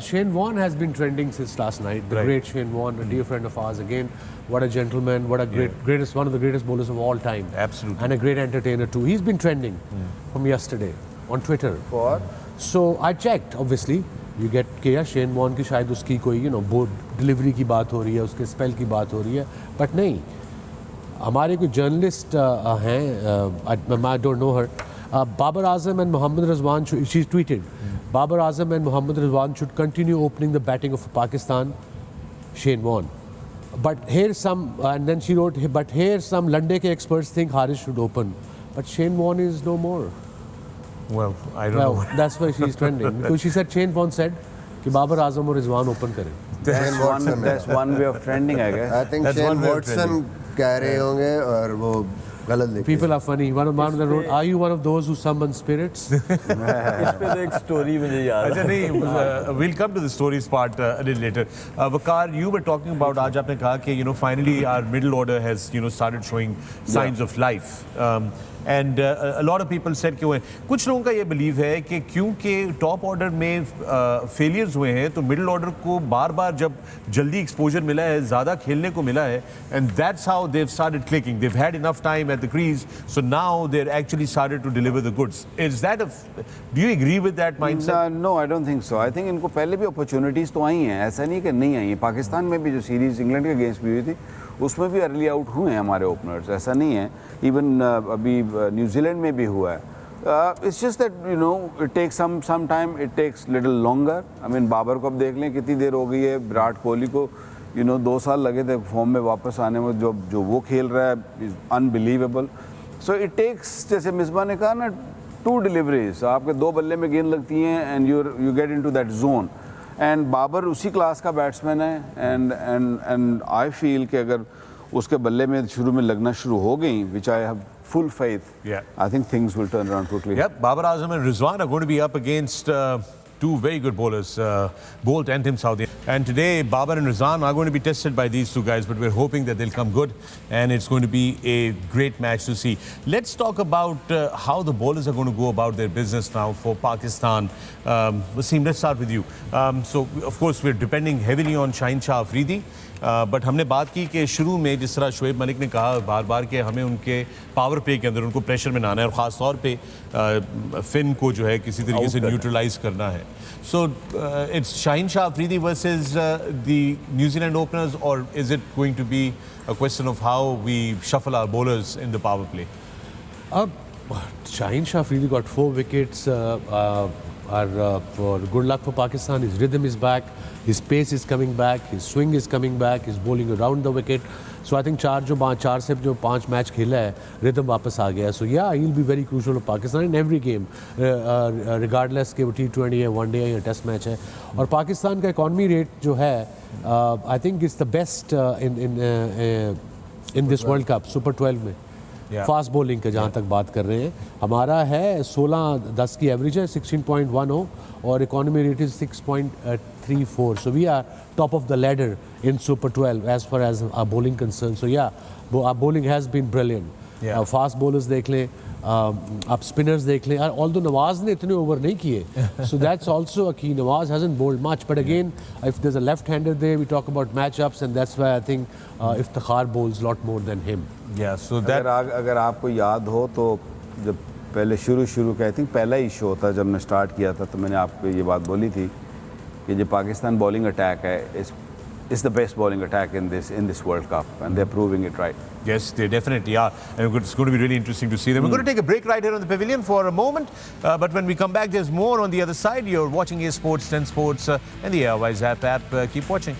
Shane Warne has been trending since last night. The Right. great Shane Warne, a dear friend of ours. Again, what a gentleman, what a greatest, one of the greatest bowlers of all time. Absolutely. And a great entertainer too. He's been trending from yesterday on Twitter. For So I checked, obviously. You get कि यार Shane Warne की शायद उसकी कोई board delivery की बात हो रही है, उसके स्पेल की बात हो रही है, बट नहीं, हमारे कोई जर्नलिस्ट हैं, I don't know her, Babar Azam and Mohammad Rizwan, she tweeted, Babar Azam and Mohammad Rizwan should continue opening the batting of Pakistan, Shane Warne. But here some, and then she wrote, but here some London ke experts think Haris should open, but Shane Warne is no more. Well, I don't Well, know. that's why she's trending. Because she said Shane Warne said कि बाबर आजम और Rizwan open करें. that's one way of trending, I guess. I think That's Shane one way of Watson कह रहे होंगे और वो गलत लिख People are funny. One of them wrote, "Are you one of those who summon spirits?" इस पे तो एक स्टोरी मुझे याद अच्छा है। नहीं, we'll come to the stories part a little later. Waqar, you were talking about, आज आपने कहा कि finally our middle order has started showing signs of life. And a lot of people said क्यों है, कुछ लोगों का ये बिलीव है कि क्योंकि टॉप ऑर्डर में फेलियर्स हुए हैं तो मिडिल ऑर्डर को बार बार जब जल्दी एक्सपोजर मिला है, ज़्यादा खेलने को मिला है, and that's how Dev started clicking, Dev had enough time at the crease, so now there actually started to deliver the goods. Is that do you agree with that mindset? No, I don't think so. I think इनको पहले भी opportunities तो आई हैं, ऐसा नहीं कि नहीं आई हैं. पाकिस्तान में भी जो सीरीज़ इंग्लैंड के अगेंस्ट भी हुई थी उसमें भी अर्ली आउट हुए हैं हमारे ओपनर्स, ऐसा नहीं है. इवन अभी न्यूजीलैंड में भी हुआ है. It's just that it takes some time, it takes little longer. I mean Babar को अब देख लें कितनी देर हो गई है, विराट कोहली को 2 साल लगे थे फॉर्म में वापस आने में, जो वो खेल रहा है is unbelievable. So it takes, जैसे मिसबा ने कहा ना, 2 डिलीवरीज, आपके 2 बल्ले में गेंद लगती हैं and you get into that zone. And Babar उसी क्लास का बैट्समैन है, एंड आई फील कि अगर उसके बल्ले में शुरू में लगना शुरू हो गई, which I have full faith, I think things will turn around quickly. Yep, Babar Azam and Rizwan are going to be up against 2 very good bowlers, Bolt and Tim Southey. And today, Babar and Rizwan are going to be tested by these 2 guys, but we're hoping that they'll come good, and it's going to be a great match to see. Let's talk about how the bowlers are going to go about their business now for Pakistan. Wasim, let's start with you. So, of course, we're depending heavily on Shaheen Shah Afridi. But हमने बात की कि शुरू में जिस तरह शोएब मलिक ने कहा बार बार कि हमें उनके पावर प्ले के अंदर उनको प्रेशर में लाना है और ख़ास तौर पे फिन को जो है किसी तरीके से न्यूट्रलाइज करना है. So it's Shaheen Shah Afridi versus the New Zealand openers, और is it going to be a question of how we shuffle our bowlers in the power play? Shaheen Shah Afridi got 4 wickets. For good luck for Pakistan. His rhythm is back, his pace is coming back, his swing is coming back, he's bowling around the wicket. So I think 4 से जो 5 match खेला है, rhythm वापस आ गया. So yeah, he'll be very crucial for Pakistan in every game, regardless कि वो T20 है, one-day है या टेस्ट मैच है. और पाकिस्तान का इकॉनमी रेट जो है, I think it's the best in this World Cup, Super 12 में. फास्ट बॉलिंग का जहाँ तक बात कर रहे हैं, हमारा है 16-10 की एवरेज है, 16.10, और economy rate is 6.34. So we are top of the ladder in super 12 as far as our bowling concern. So yeah, our bowling has been brilliant. Fast bowlers देख लें, आप स्पिनर्स देख लें. ऑल्दो नवाज ने इतने ओवर नहीं किए, so that's also a key. Nawaz hasn't bowled much, but again if there is a left hander there, we talk about match ups, and that's why I think Iftikhar bowls lot more than him. So that अगर आपको याद हो तो जब पहले शुरू का, I think पहला ही शो था जब मैं स्टार्ट किया था, तो मैंने आपको ये बात बोली थी कि जो पाकिस्तान बॉलिंग अटैक है, is the best bowling attack in this World Cup, and they're proving it right. Yes, they definitely are. And it's going to be really interesting to see them. We're going to take a break right here on the Pavilion for a moment. But when we come back, there's more on the other side. You're watching A Sports, 10 Sports, and the Airwise app. Keep watching.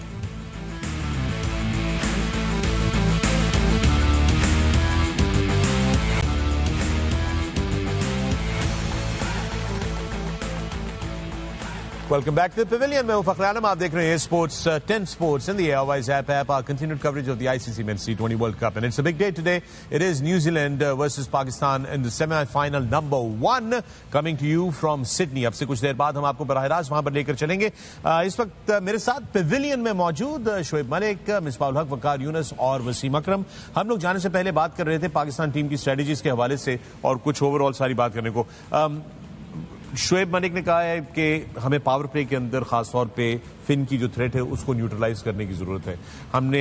Welcome back to the Pavilion. मैं हूं फखर आलम. आप देख रहे हैं sports 10 Sports and the Airwise app. Our continued coverage of the ICC Men's T20 World Cup, and it's a big day today. It is New Zealand versus Pakistan in the semi-final number 1, coming to you from Sydney. अब से कुछ देर बाद हम आपको बराह रास्त वहां पर लेकर चलेंगे. इस वक्त मेरे साथ Pavilion में मौजूद शुएब मलिक, मिसबाहुल हक, वकार, यूनुस और वसीम अकरम. हम लोग जाने से पहले बात कर रहे थे पाकिस्तान टीम की स्ट्रेटजीज के हवाले से और कुछ ओवरऑल सारी बात करने को. शुएब मलिक ने कहा है कि हमें पावर प्ले के अंदर खास तौर पे फिन की जो थ्रेट है उसको न्यूट्रलाइज करने की जरूरत है. हमने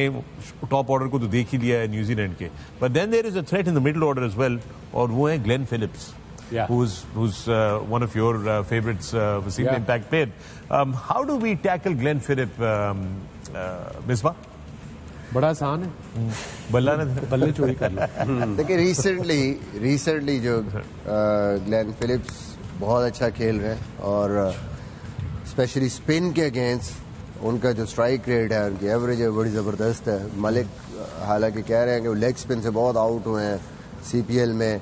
टॉप ऑर्डर को तो देख ही लिया है न्यूजीलैंड के, but then there is a threat in the middle order as well, और वो है Glenn Phillips, who's one of your favorites, Wasim, the impact played. How do we tackle Glenn Phillips, Misbah? बड़ा आसान है, बल्ले चोरी कर लो. देखिए रिसेंटली जो ग्लेन फिलिप्स बहुत अच्छा खेल रहे हैं, और स्पेशली स्पिन के अगेंस्ट उनका जो स्ट्राइक रेट है, उनकी एवरेज है, बड़ी ज़बरदस्त है. मलिक हालांकि कह रहे हैं कि वो लेग स्पिन से बहुत आउट हुए हैं CPL में,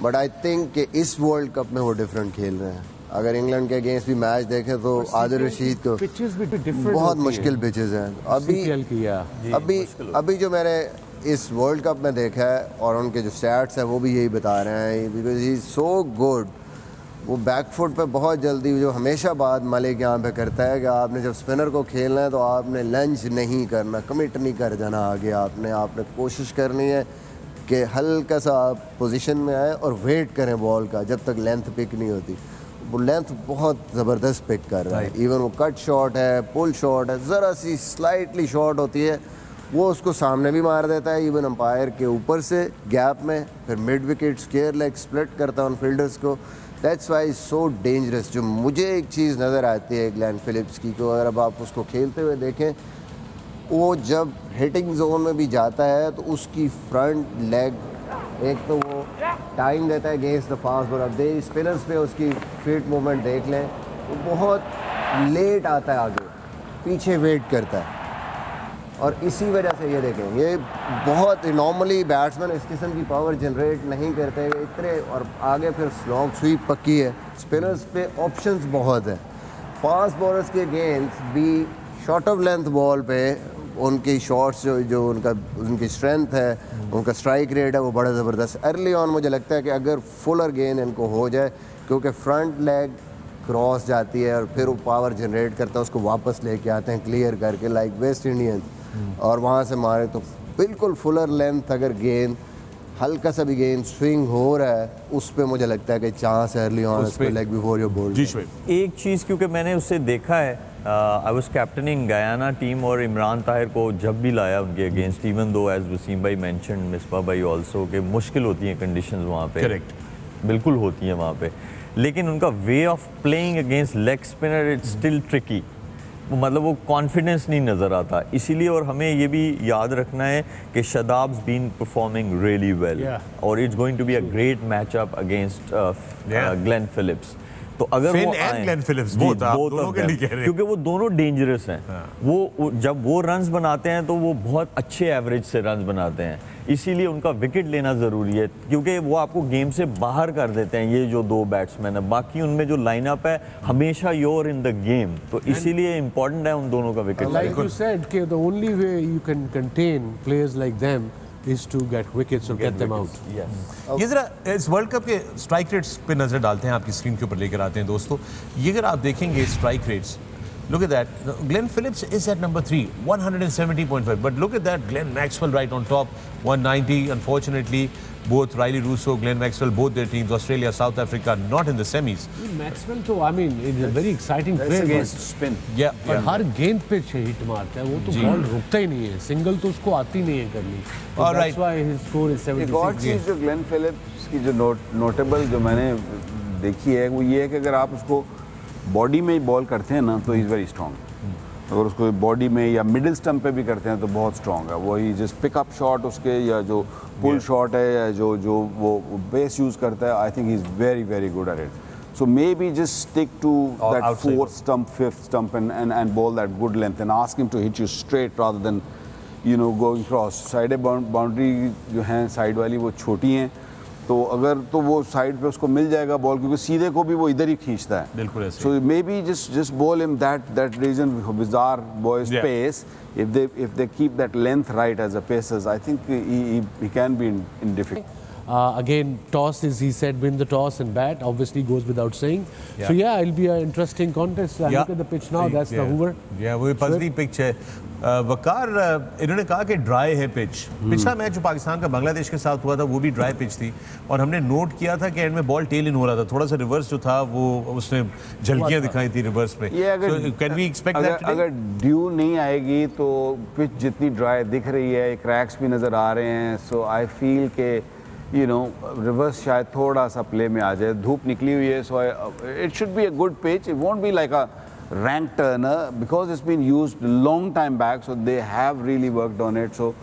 बट आई थिंक कि इस वर्ल्ड कप में वो डिफरेंट खेल रहे हैं. अगर इंग्लैंड के अगेंस्ट भी मैच देखें तो आदिल रशीद को बहुत मुश्किल पिचेस हैं. अभी जो मैंने इस वर्ल्ड कप में देखा है और उनके जो स्टैट्स हैं वो भी यही बता रहे हैं, because he is so good. वो बैकफुट पे बहुत जल्दी, जो हमेशा बात मलिक यहाँ पे करता है कि आपने जब स्पिनर को खेलना है तो आपने लंच नहीं करना, कमिट नहीं कर जाना आगे. आपने कोशिश करनी है कि हल्का सा आप पोजीशन में आए और वेट करें बॉल का जब तक लेंथ पिक नहीं होती. वो लेंथ बहुत ज़बरदस्त पिक कर रहा है. इवन वो कट शॉट है, पुल शॉट है, ज़रा सी स्लाइटली शॉट होती है, वो उसको सामने भी मार देता है, इवन अंपायर के ऊपर से गैप में, फिर mid wicket square leg split करता है उन फील्डर्स को. That's why so dangerous. जो मुझे एक चीज़ नज़र आती है ग्लेन फिलिप्स की, को अगर अब आप उसको खेलते हुए देखें, वो जब हिटिंग जोन में भी जाता है तो उसकी फ्रंट लेग, एक तो वो टाइम देता है अगेंस्ट द फास्ट बॉलर. अब दे स्पिनर्स पे उसकी फीट मूवमेंट देख लें, वो बहुत लेट आता है आगे, पीछे वेट करता है, और इसी वजह से ये देखें, ये बहुत नॉर्मली बैट्समैन इस किस्म की पावर जनरेट नहीं करते इतने, और आगे फिर लॉन्ग स्वीप पक्की है. स्पिनर्स पे ऑप्शंस बहुत है. फास्ट बॉलर्स के अगेंस्ट भी शॉर्ट ऑफ लेंथ बॉल पे उनकी शॉट्स जो उनकी स्ट्रेंथ है, उनका स्ट्राइक रेट है, वो बड़ा ज़बरदस्त. अर्ली ऑन मुझे लगता है कि अगर फुलर गेंद इनको हो जाए, क्योंकि फ्रंट लेग क्रॉस जाती है और फिर वो पावर जनरेट करता है, उसको वापस लेके आते हैं क्लियर करके, लाइक वेस्ट इंडियन, और वहाँ से मारे तो बिल्कुल फुलर लेंथ. अगर गेंद हल्का सा भी गेंद स्विंग हो रहा है, उस पर मुझे लगता है कि chance early on leg before your ball. एक चीज़, क्योंकि मैंने उससे देखा है, I was captaining Guyana team, और इमरान ताहिर को जब भी लाया उनके against, even though as Wasim भाई मेंशन, मिसबा भाई ऑल्सो, कि मुश्किल होती हैं कंडीशंस वहाँ पे. करेक्ट, बिल्कुल होती हैं वहाँ पे, लेकिन उनका way of playing against leg spinner it's still tricky. मतलब वो कॉन्फिडेंस नहीं नज़र आता. इसीलिए, और हमें ये भी याद रखना है कि Shadab's been performing really well, और it's going to be a great match up against Glenn Phillips. तो अगर वो ग्लेन फिलिप्स दोनों के लिए कह रहे हैं, क्योंकि वो दोनों डेंजरस हैं. वो जब वो रन्स बनाते हैं तो वो बहुत अच्छे एवरेज से रन्स बनाते हैं, इसीलिए उनका विकेट लेना ज़रूरी है, क्योंकि वो आपको गेम से बाहर कर देते हैं ये जो दो बैट्समैन है. बाकी उनमें जो लाइनअप है हमेशा योर इन द गेम, तो इसीलिए इम्पोर्टेंट है उन दोनों का wicket. Like you said, the only way you can contain players like them is to get wickets or get them out. Yes. ये जरा इस वर्ल्ड कप के स्ट्राइक रेट्स पे नजर डालते हैं, आपकी स्क्रीन के ऊपर लेकर आते हैं दोस्तों. ये अगर आप देखेंगे strike rates, look at that. Glenn Phillips is at number 3, 170.5. But look at that, Glenn Maxwell right on top, 190. Unfortunately, both Riley Russo, Glenn Maxwell, both their teams, Australia, South Africa, not in the semis. Maxwell तो I mean it's a very exciting player. Against spin. और हर गेंद पे hit मारता है वो, तो ball रुकता ही नहीं है, सिंगल तो उसको आती नहीं है करनी. That's why his score is 76. एक और चीज़ जो ग्लेन फिलिप्स की जो नोटेबल जो मैंने देखी है, वो ये है कि अगर आप उसको बॉडी में बॉल करते हैं ना तो इज़ वेरी स्ट्रॉन्ग. अगर उसको बॉडी में या मिडिल स्टंप पे भी करते हैं तो बहुत स्ट्रॉन्ग है। वही जस्ट पिकअप शॉट उसके या जो पुल शॉट है या जो वो बेस यूज़ करता है, आई think he is very very good at it. So maybe just stick to that outside. fourth stump, fifth stump and bowl that good length and ask him to hit you straight rather than going cross. Side boundary जो हैं side वाली वो छोटी हैं, तो अगर तो वो साइड पे उसको मिल जाएगा बॉल, क्योंकि सीधे को भी वो इधर ही खींचता है। बिल्कुल ऐसे। So maybe just bowl him that region with our boys pace. If they keep that length right as a pacers, I think he can be in difficult. Again, toss is, he said, win the toss and bat. Obviously, goes without saying. Yeah. So yeah, it'll be an interesting contest. Look at the pitch now. That's the Hoover. Yeah, वो पसली pitch है। वकार, इन्होंने कहा कि dry है pitch. पिछला match जो पाकिस्तान का बांग्लादेश के साथ हुआ था वो भी ड्राई पिच थी, और हमने नोट किया था कि एंड में बॉल टेल इन हो रहा था। थोड़ा सा रिवर्स जो था वो उसने झलकियां दिखाई थी रिवर्स में। Can we expect that? अगर ड्यू नहीं आएगी तो पिच जितनी ड्राई दिख रही है, क्रैक्स भी नज़र आ रहे हैं, सो आई फील के रिवर्स शायद थोड़ा सा प्ले में आ जाए। धूप निकली हुई है, so it should be a good pitch. It won't be like a rank turner because it's been used long time back, so they have really worked on it. So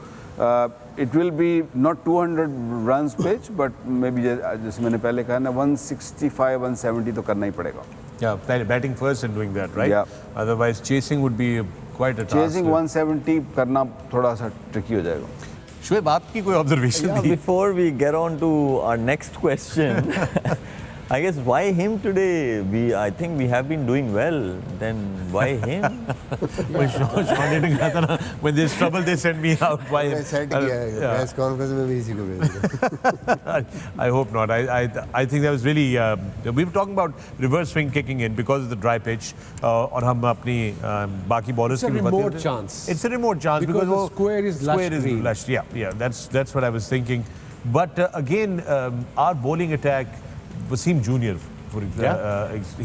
it will be not 200 runs pitch, but may be जैसे मैंने पहले कहा ना 165-170 तो करना ही पड़ेगा। Yeah, batting first and doing that, right? Yeah. Otherwise, chasing would be quite a task. Chasing 170 करना थोड़ा सा ट्रिकी हो जाएगा। शुएब, आपकी कोई ऑब्जर्वेशन Yeah, थी? before we get on to our next question, I guess why him today? I think we have been doing well. Then why him? Sean ने कहा था ना, when there's trouble they send me out. Why? मैं set किया है, press conference में भी इसी को भेजा। I hope not. I think that was really. We were talking about reverse swing kicking in because of the dry pitch. और हम अपनी बाकी bowlers It's a की भी बात remote करते हैं। chance. It's a remote chance Because because the वो square is lush green. lush. Yeah. That's what I was thinking. But again, our bowling attack, Wasim Jr.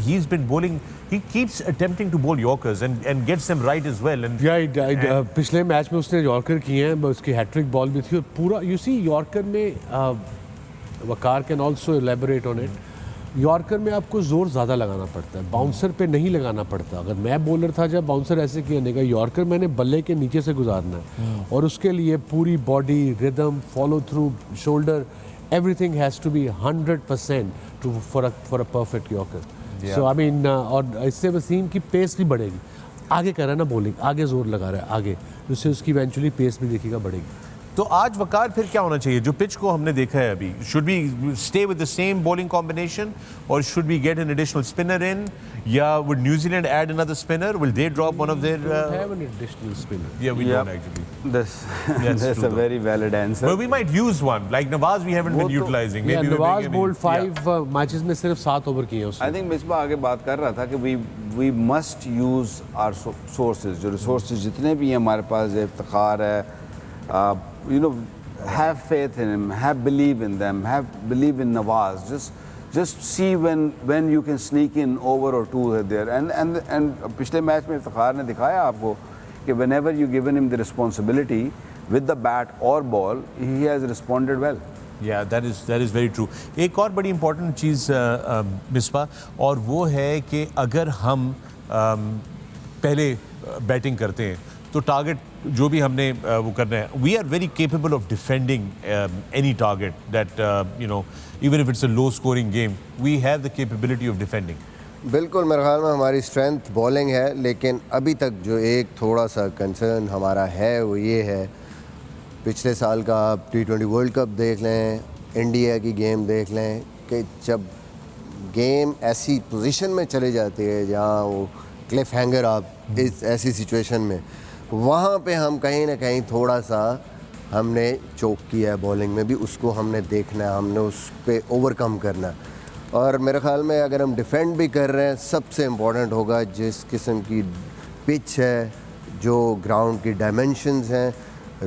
He's been bowling. He keeps attempting to bowl Yorkers and gets them right as well. And पिछले match में उसने yorker किए हैं, उसकी hat trick ball भी थी, और पूरा यू सी यॉर्कर में Waqar can also elaborate on it. Yorker में आपको जोर ज़्यादा लगाना पड़ता है, बाउंसर पे नहीं लगाना पड़ता। अगर मैं बॉलर था जब बाउंसर ऐसे किया नहीं, यॉर्कर मैंने बल्ले के नीचे से गुजारना है, और उसके लिए पूरी body, rhythm, follow through, shoulder, everything has to be 100% for a perfect Yorker. Yeah. So I mean, और इससे वसीम की पेस भी बढ़ेगी। आगे कर रहा है ना बॉलिंग, आगे जोर लगा रहा है आगे, जिससे उसकी इवेंचुअली पेस भी देखिएगा बढ़ेगी। तो आज वकार फिर क्या होना चाहिए जो पिच को हमने देखा है अभी? Should we stay with the same bowling combination और should we get an additional spinner in, या would New Zealand add another spinner? Will they drop one of their have an additional spinner. Yeah, we don't actually. That's a very valid answer. But we might use one. Like Nawaz we haven't been utilizing. Yeah, Maybe we're Nawaz making bowled it- 5 matches में सिर्फ 7 over किए हैं उसने। I think Misbah आगे बात कर रहा था कि we must use our sources, जो रिसोर्सेज जितने भी हैं हमारे पास, फखर है, have faith in him, have believe in them, have believe in Nawaz. Just see when you can sneak in over or two there. And पिछले मैच में फखर ने दिखाया आपको कि whenever you given him the responsibility with the bat or ball, he has responded well. Yeah, that is very true. एक और बड़ी important चीज़ मिसबा, और वो है कि अगर हम पहले बैटिंग करते हैं तो टारगेट जो भी हमने वो करना है, we are very capable of defending any target that even if it's a low scoring game, we have the capability of defending. बिल्कुल, मेरे ख्याल में हमारी स्ट्रेंथ बॉलिंग है, लेकिन अभी तक जो एक थोड़ा सा कंसर्न हमारा है वो ये है, पिछले साल का आप T20 वर्ल्ड कप देख लें, इंडिया की गेम देख लें, कि जब गेम ऐसी पोजीशन में चले जाती है जहाँ वो क्लिफ हैंगर, आप इस ऐसी सिचुएशन में, वहाँ पे हम कहीं ना कहीं थोड़ा सा हमने चोक किया है बॉलिंग में भी, उसको हमने देखना है, हमने उस पर ओवरकम करना है। और मेरे ख्याल में अगर हम डिफेंड भी कर रहे हैं, सबसे इम्पोर्टेंट होगा जिस किस्म की पिच है, जो ग्राउंड की डायमेंशंस हैं,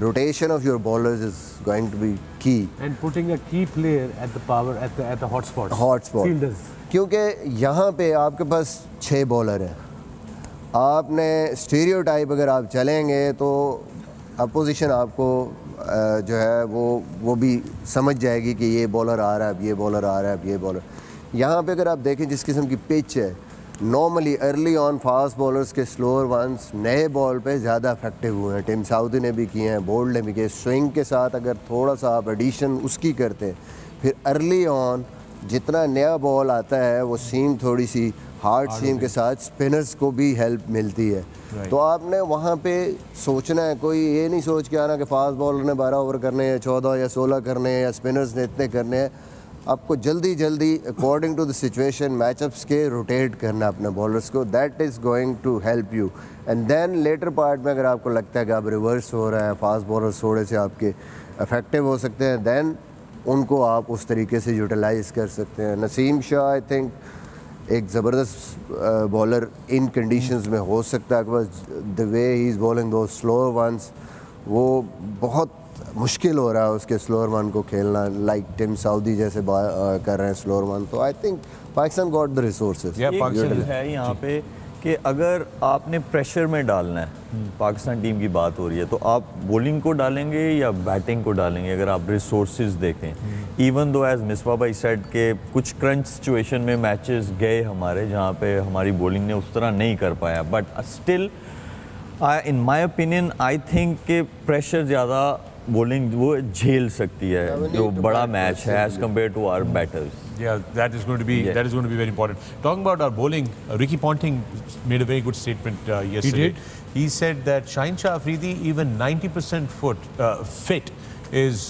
rotation of your bowlers is going to be key. And putting a key player at the power at the hot spot. Fielders. क्योंकि यहाँ पे आपके पास 6 बॉलर हैं, आपने स्टीरियोटाइप अगर आप चलेंगे तो अपोजिशन आपको जो है वो भी समझ जाएगी कि ये बॉलर आ रहा है, अब ये बॉलर आ रहा है, अब ये बॉलर। यहाँ पे अगर आप देखें जिस किस्म की पिच है, normally early on fast bowlers के स्लोअर वंस नए बॉल पे ज़्यादा इफेक्टिव हुए हैं। टिम साउदी ने भी किए हैं, बोल्ड ने भी किए। स्विंग के साथ अगर थोड़ा सा आप एडिशन उसकी करते हैं, फिर अर्ली ऑन जितना नया बॉल आता है वो सीम थोड़ी सी हार्ड सीम के साथ स्पिनर्स को भी हेल्प मिलती है। तो आपने वहाँ पे सोचना है, कोई ये नहीं सोच के आना कि फास्ट बॉलर ने 12 ओवर करने हैं, 14 या 16 करने हैं, या स्पिनर्स ने इतने करने हैं। आपको जल्दी जल्दी according to the situation matchups के रोटेट करना अपने बॉलर्स को। That is going to help you. And then later part में अगर आपको लगता है कि आप रिवर्स हो रहे हैं, फास्ट बॉलर्स थोड़े से आपके इफेक्टिव हो सकते हैं, देन उनको आप उस तरीके से यूटिलाइज़ कर सकते हैं। नसीम शाह आई थिंक एक ज़बरदस्त बॉलर इन कंडीशंस में हो सकता है, बस the way he is bowling दो स्लोअर वंस, वो बहुत मुश्किल हो रहा है उसके स्लोअर वन को खेलना, लाइक टिम साउदी जैसे कर रहे हैं स्लोअर वन। तो I think Pakistan got the resources. है यहाँ पे कि अगर आपने प्रेशर में डालना है, पाकिस्तान टीम की बात हो रही है, तो आप बॉलिंग को डालेंगे या बैटिंग को डालेंगे? अगर आप रिसोर्सेज देखें, इवन दो एज मिसबा भाई सेड के कुछ क्रंच सिचुएशन में मैचेस गए हमारे जहाँ पे हमारी बॉलिंग ने उस तरह नहीं कर पाया, but still in my opinion I think कि प्रेशर ज़्यादा बॉलिंग वो झेल सकती है जो बड़ा मैच है as compare to our batters. Yeah, that is going to be very important. Talking about our bowling, Ricky Ponting made a very good statement yesterday. He did. He said that Shaheen Shah Afridi, even 90% fit, is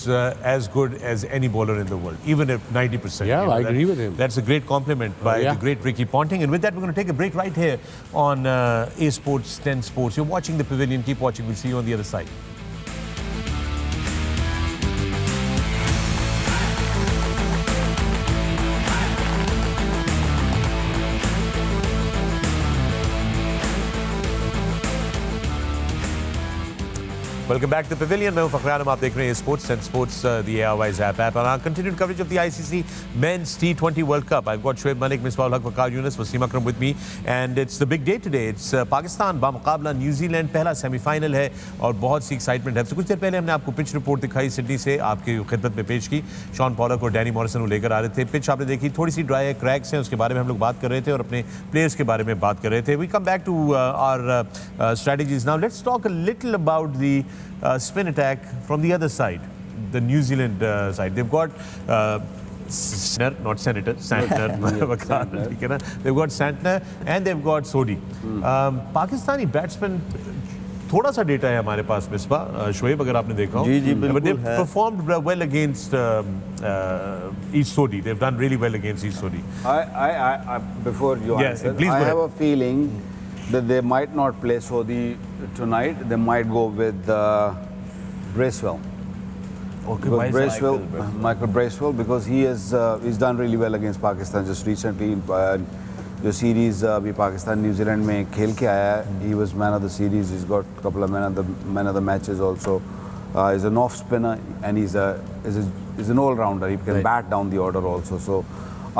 as good as any bowler in the world, even if 90%. Yeah, I agree with him. That's a great compliment by the great Ricky Ponting. And with that, we're going to take a break right here on A Sports, 10 Sports. You're watching the Pavilion. Keep watching. We'll see you on the other side. Welcome back to the Pavilion. मैं हूं फखर आलम, आप देख रहे हैं sports and sports the ARY's app and our continued coverage of the ICC Men's T20 World Cup. I've got Shoaib Malik, Misbah-ul Haq, Waqar, Younis, Wasim, Akram with me, and it's the big day today. It's Pakistan बामुकाबला New Zealand, पहला semifinal है और बहुत सी excitement है। तो कुछ देर पहले हमने आपको पिच रिपोर्ट दिखाई सिडनी से, आपकी खिदमत में पेश की। शॉन पॉलक और डैनी मॉरिसन को लेकर आ रहे थे। पिच आपने देखी, थोड़ी सी ड्राई है, क्रैक्स हैं, उसके बारे में हम लोग बात कर रहे थे और अपने प्लेयर्स के बारे में बात कर रहे थे। We come back to our strategies now. Let's talk a little about the spin attack from the other side, the New Zealand side. They've got Santner, they've got Santner and they've got Sodhi. Pakistani batsmen, थोड़ा सा data है हमारे पास मिसबा, शोएब अगर आपने देखा हो, जी जी but they've बिल्कुल है। performed well against East Sodhi. They've done really well against East Sodhi. I before you answer, please I go have a feeling that they might not play Sodhi tonight. They might go with Bracewell. Okay, why is Bracewell, Michael Bracewell, because he's done really well against Pakistan just recently. जो series अभी Pakistan New Zealand में खेल के आया है, he was man of the series. He's got a couple of man of the matches also. He's an off spinner and he's an all-rounder. He can bat down the order also. So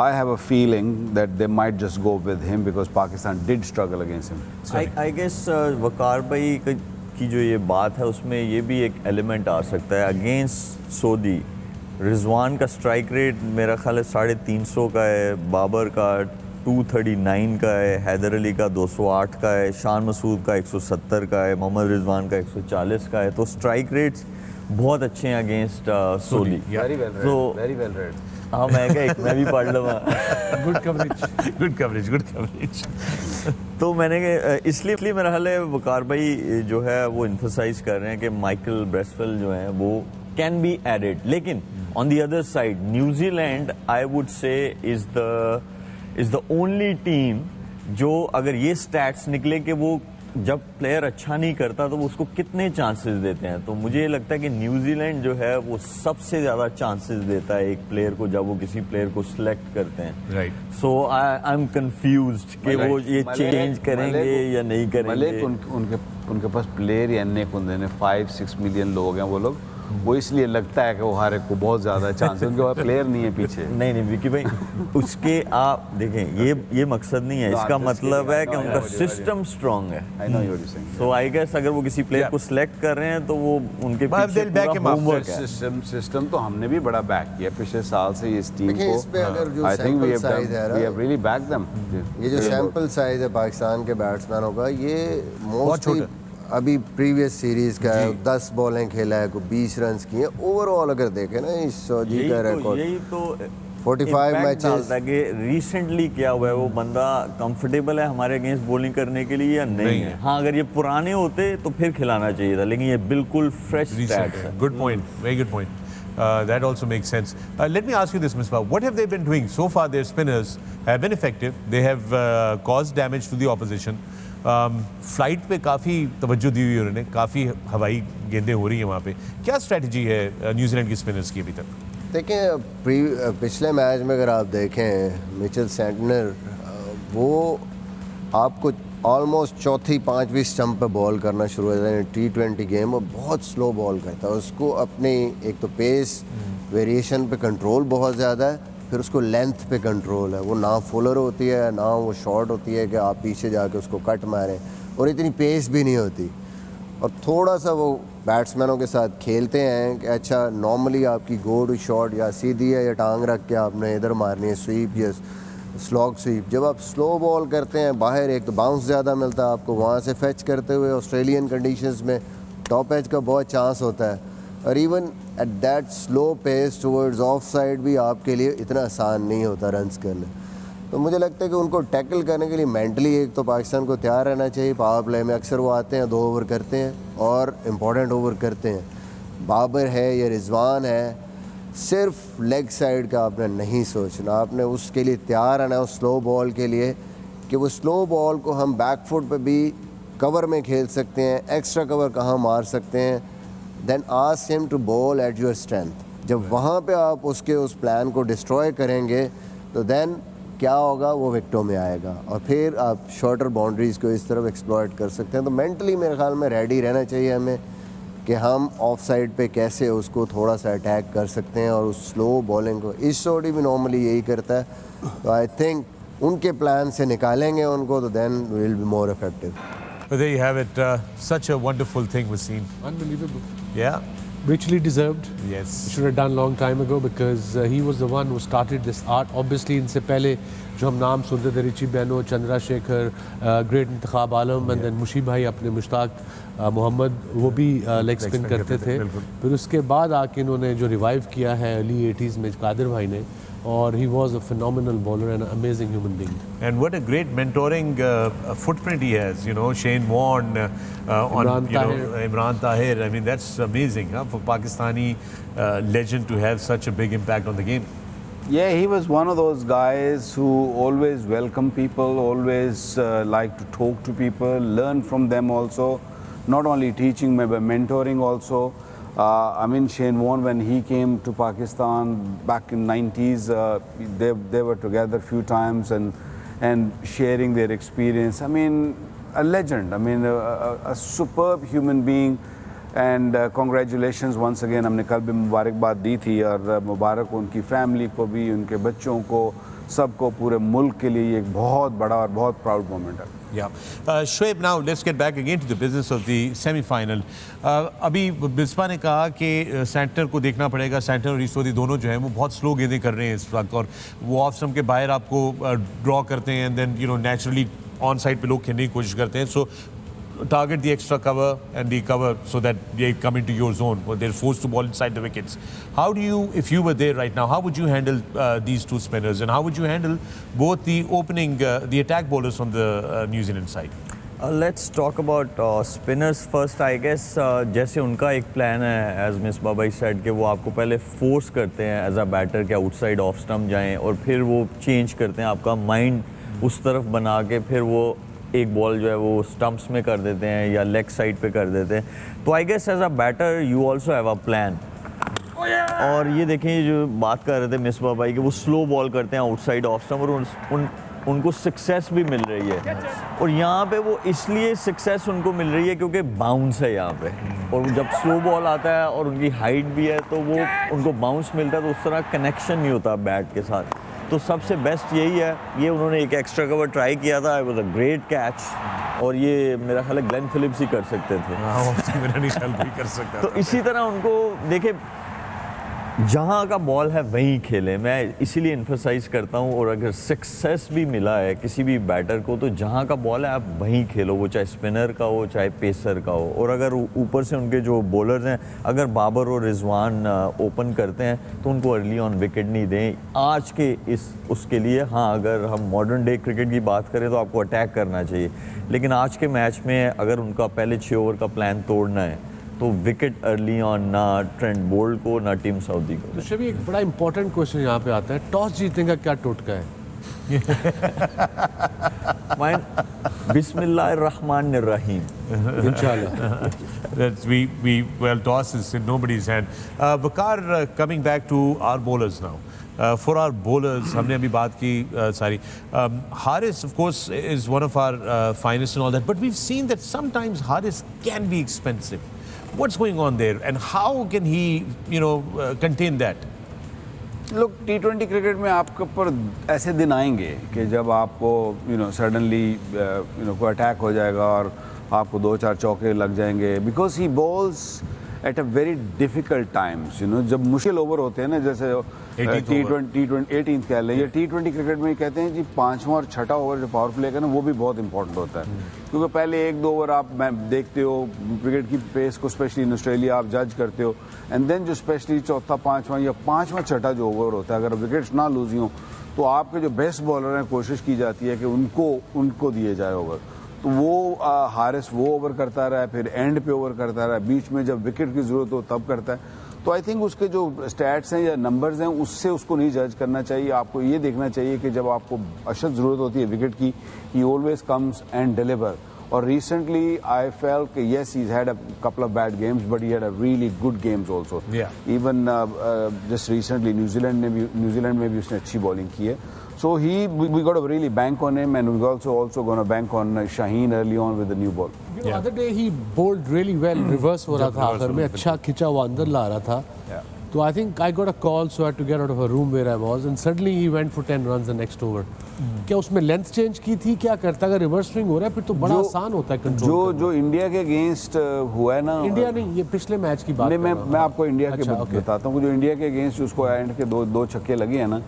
I have a feeling that they might just go with him because Pakistan did struggle against him. I guess वकार भाई की जो ये बात है उसमें ये भी एक एलिमेंट आ सकता है। अगेंस्ट सऊदी रिजवान का स्ट्राइक रेट मेरा ख्याल है 350 का है, बाबर का 239 का है, हैदर अली का 208 का है, शान मसूद का 170 का है, मोहम्मद रिजवान का 140 का है। तो स्ट्राइक रेट्स बहुत अच्छे हैं against Saudi. Very well read. हाँ, मैं भी पढ़ लूँगा। Good coverage. तो मैंने इसलिए मेरा हाल है वकार भाई जो है वो इम्फसाइज कर रहे हैं कि माइकल ब्रेसवेल जो है वो कैन बी एडेड, लेकिन on the other side New Zealand I would say is the only team जो अगर ये स्टैट्स निकले कि वो जब प्लेयर अच्छा नहीं करता तो वो उसको कितने चांसेस देते हैं, तो मुझे लगता है कि न्यूजीलैंड जो है वो सबसे ज्यादा चांसेस देता है एक प्लेयर को जब वो किसी प्लेयर को सिलेक्ट करते हैं। Right. So I am confused कि वो ये चेंज करेंगे या नहीं करेंगे। उनके पास प्लेयर ही अन्य कुंदे ने 5-6 मिलियन लोग हैं वो लोग, वो इसलिए लगता है कि वो हारे को बहुत ज़्यादा चांस है, उनके पास प्लेयर नहीं है पीछे। नहीं नहीं विकी भाई, उसके आप देखें ये मकसद नहीं है, इसका मतलब है कि उनका सिस्टम स्ट्रांग है। सो आई गेस अगर वो किसी प्लेयर को सिलेक्ट कर रहे हैं तो वो उनके पीछे पूरा होमवर्क है। सिस्टम तो हमने भी बड़ा बैक किया पिछले साल से इस टीम देखिए, इस पे अगर जो को। I think we sample size है ना, हैव रियली बैक देम। ये जो सैंपल साइज है पाकिस्तान के बैट्समैनों का, ये मोस्टली छोटा। अभी प्रीवियस सीरीज का है, 10 बॉलें खेला है, कोई 20 रन की है। ओवरऑल अगर देखें ना इस सऊदी का रिकॉर्ड, यही तो 45 मैचेस मैचेस कि रिसेंटली क्या हुआ है, वो बंदा कंफर्टेबल है हमारे अगेंस्ट बॉलिंग करने के लिए या नहीं है। हाँ, अगर ये पुराने होते तो फिर खिलाना चाहिए था, लेकिन ये बिल्कुल फ्रेश स्टैट्स है। Good point. Very good point. That also makes sense. Let me ask you this, Misbah. What have they been doing? So far, their spinners have been effective. They have caused damage to the opposition. Flight पे काफ़ी तवज्जो दी हुई है उन्होंने, काफ़ी हवाई गेंदें हो रही हैं वहाँ पे। क्या स्ट्रेटजी है न्यूजीलैंड की स्पिनर्स की अभी तक? देखें, पिछले मैच में अगर आप देखें, मिचेल सेंटनर वो आपको ऑलमोस्ट चौथी पांचवी स्टंप पे बॉल करना शुरू हो जाता है। T20 गेम और बहुत स्लो बॉल करता है। उसको अपनी एक तो पेस वेरिएशन पे कंट्रोल बहुत ज़्यादा है, फिर उसको लेंथ पे कंट्रोल है। वो ना फुलर होती है ना वो शॉर्ट होती है कि आप पीछे जाके उसको कट मारें, और इतनी पेस भी नहीं होती। और थोड़ा सा वो बैट्समैनों के साथ खेलते हैं कि अच्छा नॉर्मली आपकी गो टू शॉट या सीधी है या टांग रख के आपने इधर मारनी है, स्वीप या स्लॉग स्वीप। जब आप स्लो बॉल करते हैं बाहर, एक तो बाउंस ज़्यादा मिलता है आपको, वहाँ से फेच करते हुए ऑस्ट्रेलियन कंडीशंस में टॉप एज का बहुत चांस होता है। और even at that slow pace towards off side भी आपके लिए इतना आसान नहीं होता रन्स करना। तो मुझे लगता है कि उनको टैकल करने के लिए मेंटली एक तो पाकिस्तान को तैयार रहना चाहिए। पावर प्ले में अक्सर वो आते हैं, 2 ओवर करते हैं और इम्पॉर्टेंट ओवर करते हैं। बाबर है या रिजवान है, सिर्फ लेग साइड का आपने नहीं सोचना, आपने उसके लिए तैयार रहना है उस स्लो बॉल के लिए कि वो स्लो बॉल को हम बैक फुट पे भी कवर में खेल सकते हैं, एक्स्ट्रा कवर कहाँ मार सकते हैं। Then ask him to bowl at your strength. जब वहाँ पे आप उसके उस प्लान को डिस्ट्रॉय करेंगे तो देन क्या होगा, वो विकेटों में आएगा और फिर आप शॉर्टर बाउंड्रीज़ को इस तरफ एक्सप्लॉयट कर सकते हैं। तो मेंटली मेरे ख्याल में रेडी रहना चाहिए हमें कि हम ऑफ साइड पे कैसे उसको थोड़ा सा अटैक कर सकते हैं और उस स्लो बॉलिंग को। इस सोडी भी नॉर्मली यही करता है, तो आई थिंक उनके प्लान से निकालेंगे उनको तो then will be more effective. But there you have it. Such a wonderful thing, Wasim. Unbelievable. Yeah. Richly deserved. Yes. Should have done long time ago because he was the one who started this art. Obviously, इनसे पहले जो हम नाम सुनते थे, Richie Benaud, Chandrasekhar, great Intikhab Alam, and then मुशीब भाई अपने मुश्ताक मोहम्मद, वो भी लेग स्पिन करते थे। फिर उसके बाद आके इन्होंने जो रिवाइव किया है अर्ली 80s में कादिर भाई ने, और he was a phenomenal bowler and an amazing human being. And what a great mentoring footprint he has, you know, Shane Warne, on Imran Tahir. I mean, that's amazing, huh, for Pakistani legend to have such a big impact on the game. Yeah, he was one of those guys who always welcome people, always like to talk to people, learn from them also, not only teaching, but mentoring also. I mean, Shane Warne, when he came to Pakistan back in 90s, they were together a few times and sharing their experience. I mean, a legend. I mean, a superb human being. And congratulations once again. हमने कल भी मुबारकबाद दी थी और मुबारक उनकी family को भी, उनके बच्चों को, सबको, पूरे मुल्क के लिए एक बहुत बड़ा और बहुत प्राउड मोमेंट है। Yeah. Shoaib, now let's get back again to the business of the semi-final. अभी बिस्पा ने कहा कि सेंटर को देखना पड़ेगा। सेंटर और ईसोदी दोनों जो हैं वो बहुत स्लो गेंदें कर रहे हैं इस वक्त, और वो ऑफ स्टंप के बाहर आपको ड्रॉ करते हैं, and then you know naturally on side पे लोग खेलने की कोशिश करते हैं। सो target the extra cover and the cover so that they come into your zone, or they're forced to ball inside the wickets. How do you, if you were there right now, how would you handle these two spinners, and how would you handle both the opening, the attack bowlers from the New Zealand side? Let's talk about spinners first, I guess. जैसे उनका एक plan है, as Miss Babai said, कि वो आपको पहले force करते हैं एज अ बैटर कि आउटसाइड ऑफ स्टंप जाएं, और फिर वो चेंज करते हैं आपका माइंड उस तरफ बना के, फिर वो एक बॉल जो है वो स्टंप्स में कर देते हैं या लेग साइड पे कर देते हैं। तो I guess as a batter you also have a plan. और ये देखें, जो बात कर रहे थे मिस बाबाई कि वो स्लो बॉल करते हैं आउटसाइड ऑफ स्टंप, और उनको सक्सेस भी मिल रही है। और यहाँ पे वो इसलिए सक्सेस उनको मिल रही है क्योंकि बाउंस है यहाँ पे, और जब स्लो बॉल आता है और उनकी हाइट भी है तो वो उनको बाउंस मिलता है, तो उस तरह कनेक्शन नहीं होता बैट के साथ। तो सबसे बेस्ट यही है। ये उन्होंने एक एक्स्ट्रा कवर ट्राई किया था, it was a great catch, और ये मेरा ख्याल है ग्लेन फिलिप्स ही कर सकते थे। कर सकता तो इसी तरह उनको देखे, जहाँ का बॉल है वहीं खेलें, मैं इसीलिए इन्फोसाइज करता हूँ। और अगर सक्सेस भी मिला है किसी भी बैटर को, तो जहाँ का बॉल है आप वहीं खेलो, वो चाहे स्पिनर का हो चाहे पेसर का हो। और अगर ऊपर से उनके जो बॉलर्स हैं, अगर बाबर और रिजवान ओपन करते हैं तो उनको अर्ली ऑन विकेट नहीं दें आज के उसके लिए। हाँ, अगर हम मॉडर्न डे क्रिकेट की बात करें तो आपको अटैक करना चाहिए, लेकिन आज के मैच में अगर उनका पहले 6 ओवर का प्लान तोड़ना है तो विकेट अर्ली ऑन ना ट्रेंट बोल्ट को ना टीम साउदी को। तो शबी, एक बड़ा इंपॉर्टेंट क्वेश्चन यहाँ पे आता है, टॉस जीतने का क्या टोटका है? बिस्मिल्लाहिर्रहमानिर्रहीम। That's well, toss is in nobody's hand. Waqar, coming back to our bowlers now. For our bowlers, हमने अभी बात की सारी. Haris, of course, is one of our finest and all that, but we've seen that sometimes Haris can be expensive. What's going on there, and how can he, contain that? लोग T20 cricket में आपके ऊपर ऐसे दिन आएंगे कि जब आपको सडनली कोई अटैक हो जाएगा और आपको 2-4 चौके लग जाएंगे, because he balls at a very difficult times. जब मुश्किल ओवर होते हैं ना, जैसे T20 18th कह लें, या T20 क्रिकेट में कहते हैं जी 5वां और 6ठा ओवर जो पावर प्ले का ना, वो भी बहुत इंपॉर्टेंट होता है, क्योंकि पहले 1-2 ओवर आप देखते हो क्रिकेट की पेस को, स्पेशली इन ऑस्ट्रेलिया आप जज करते हो, एंड देन जो स्पेशली चौथा 5वां या 5वां 6ठा जो ओवर होता है, अगर विकेट्स ना लूज हो तो आपके जो बेस्ट बॉलर हैं कोशिश की जाती है कि उनको दिए जाए ओवर। तो वो हारिस वो ओवर करता रहा है, फिर एंड पे ओवर करता रहा है, बीच में जब विकेट की जरूरत हो तब करता है। तो आई थिंक उसके जो स्टैट्स हैं या नंबर्स हैं उससे उसको नहीं जज करना चाहिए। आपको ये देखना चाहिए कि जब आपको अशद जरूरत होती है विकेट की, ही ऑलवेज कम्स एंड डिलीवर। और रिसेंटली आई फेल कि yes, he had a couple of bad games, but he had a really good games also. Even just recently New Zealand में भी उसने अच्छी बॉलिंग की है। So we got to really bank on him, and we're also going to bank on Shaheen early on with the new ball. The other day he bowled really well. Reverse हो रहा था आखिर में, अच्छा खिंचा हुआ अंदर ला रहा था. So I think I got a call, so I had to get out of a room where I was, and suddenly he went for 10 runs the next over. क्या उसमें लेंथ चेंज की थी, क्या करता? अगर रिवर्स स्विंग हो रहा है फिर तो बड़ा आसान होता है कंट्रोल। जो इंडिया के अगेंस्ट हुआ है ना, इंडिया नहीं, ये पिछले मैच की बात नहीं, मैं आपको इंडिया के बताता हूँ। जो इंडिया के अगेंस्ट उसको एंड के दो छक्के लगे हैं ना,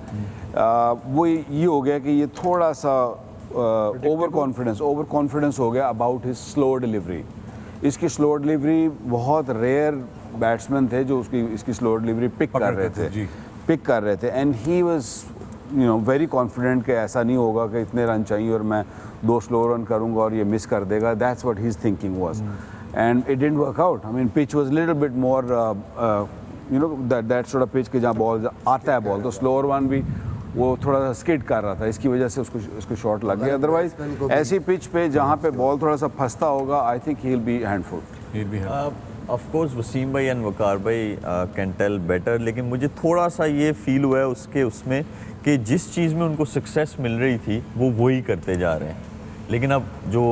वो ये हो गया कि ये थोड़ा सा ओवर कॉन्फिडेंस हो गया अबाउट हिज स्लो डिलीवरी। इसकी स्लो डिलीवरी बहुत रेयर बैट्समैन थे जो इसकी स्लो डिलीवरी पिक कर रहे थे, and he was very confident कि ऐसा नहीं होगा कि इतने रन चाहिए और मैं 2 स्लो रन करूंगा और ये मिस कर देगा। That's what his thinking was, and it didn't work out. I mean pitch was little bit more that sort of pitch कि जहाँ बॉल आता है बॉल, तो स्लोअर वन भी वो थोड़ा सा स्किड कर रहा था, इसकी वजह से उसको शॉट लग गया। अदरवाइज ऐसी पिच पे जहाँ पे बॉल थोड़ा सा फंसता होगा, I think he will be handful. Of course Wasim भाई एंड वकार भाई कैन टेल बेटर, लेकिन मुझे थोड़ा सा ये फील हुआ है उसमें कि जिस चीज़ में उनको सक्सेस मिल रही थी वो वही करते जा रहे हैं, लेकिन अब जो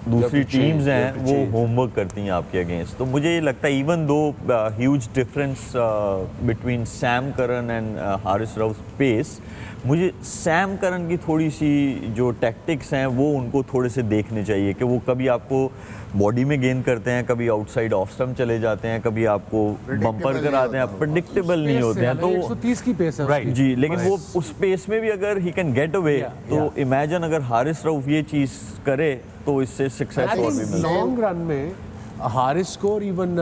दूसरी टीम्स हैं वो होमवर्क करती हैं आपके अगेंस्ट। तो मुझे ये लगता है even though huge difference between Sam Curran and Haris Rauf pace, मुझे सैम करन की थोड़ी सी जो टैक्टिक्स हैं वो उनको थोड़े से देखने चाहिए कि वो कभी आपको बॉडी में गेंद करते हैं, कभी आउटसाइड ऑफ स्टंप चले जाते हैं, कभी आपको बम्पर कराते हैं, प्रेडिक्टेबल नहीं होते हैं। तो 130 की पेस है राइट जी, लेकिन वो उस पेस में भी अगर ही कैन गेट अवे, तो इमेजिन अगर हारिस राउफ ये चीज़ करे तो इससे सक्सेस और भी मिलता है। लॉन्ग रन में हारिस को और इवन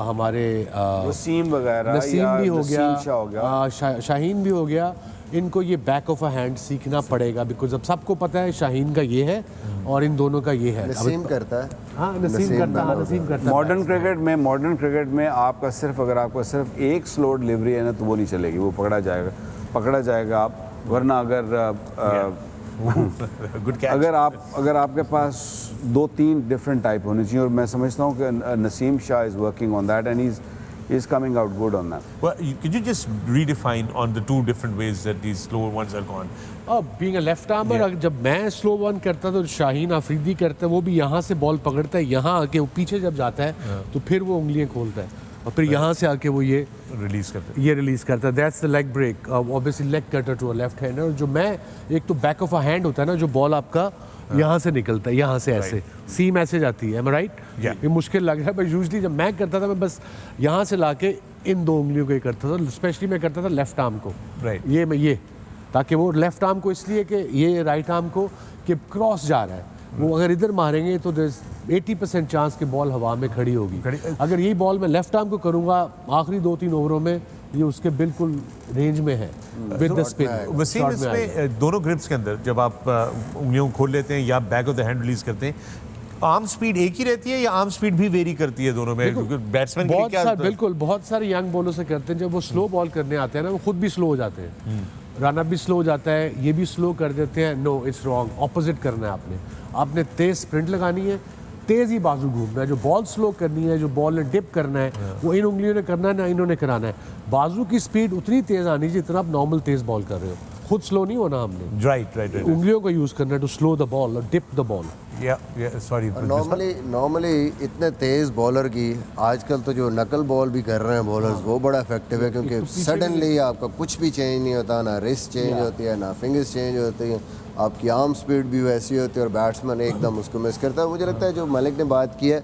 हमारे वसीम वगैरह, नसीम भी हो गया, शाहीन भी हो गया, इनको ये बैक ऑफ अ हैंड सीखना पड़ेगा, बिकॉज अब सबको पता है शाहीन का ये है और इन दोनों का ये है। नसीम करता है, हाँ नसीम करता है। मॉडर्न क्रिकेट में आपका सिर्फ एक स्लो डिलीवरी है ना, तो वो नहीं चलेगी, वो पकड़ा जाएगा आप। वरना अगर आपके पास 2-3 डिफरेंट टाइप होने चाहिए, और मैं समझता हूँ कि Naseem Shah is working on that, and he's coming out good on that. Well, could you just redefine on the two different ways that these slower ones are gone? Being a left armour, जब मैं slow one करता तो शाहीन अफरीदी करता है, वो भी यहाँ से बॉल पकड़ता है, यहाँ आके वो पीछे जब जाता है तो फिर वो उंगलियां खोलता है और फिर यहाँ से आके वो ये रिलीज करता है. That's the leg break, obviously leg cutter to a left hander. और जो मैं एक तो बैक ऑफ अ हैंड होता है ना, जो बॉल आपका यहाँ से निकलता है, यहाँ से ऐसे सीम ऐसे जाती है. एम आई राइट? ये मुश्किल लग रहा है, पर यूजली जब मैं करता था मैं बस यहाँ से लाके इन दो उंगलियों को ही करता था. स्पेशली मैं करता था लेफ्ट आर्म को, ये ताकि वो लेफ्ट आर्म को, इसलिए कि ये राइट आर्म को कि क्रॉस जा रहा है, वो अगर इधर मारेंगे तो 80% चांस कि बॉल हवा में खड़ी होगी. अगर यही बॉल मैं लेफ्ट आर्म को करूंगा आखिरी 2-3 ओवरों में, ये उसके बिल्कुल रेंज में है विद द स्पिन. वसीम, इसमें दोनों ग्रिप्स के अंदर जब आप उंगलियों को खोल लेते हैं या back of the hand release करते हैं, आर्म स्पीड एक ही रहती है या आर्म स्पीड भी वेरी करती है दोनों में? बैट्समैन के लिए क्या बिल्कुल बहुत सारे यंग बॉलर से करते हैं, जब वो स्लो बॉल करने आते हैं ना, वो खुद भी स्लो हो जाते हैं. रनअप भी स्लो हो जाता है, ये भी स्लो कर देते हैं. No, it's wrong. ऑपोजिट करना है आपने तेज स्प्रिंट लगानी है, तेज ही बाजू घूमना है. जो बॉल स्लो करनी है, जो बॉल ने डिप करना है, वो इन उंगलियों ने करना है ना इन्होंने कराना है. बाजू की स्पीड उतनी तेज आनी चाहिए जितना आप नॉर्मल तेज बॉल कर रहे हो. खुद स्लो नहीं होना हमने. राइट. उंगलियों को यूज करना है टू स्लो द बॉल और dip the ball. Sorry. Normally इतने तेज बॉलर की आजकल तो जो नकल बॉल भी कर रहे हैं बॉलर्स, वो बड़ा इफेक्टिव है, क्योंकि सडनली आपका कुछ भी चेंज नहीं होता, ना रिस्ट चेंज होती है, ना फिंगर्स चेंज होती हैं, आपकी आर्म स्पीड भी वैसी होती है और बैट्समैन एकदम उसको मिस करता है. मुझे लगता है जो मलिक ने बात की है,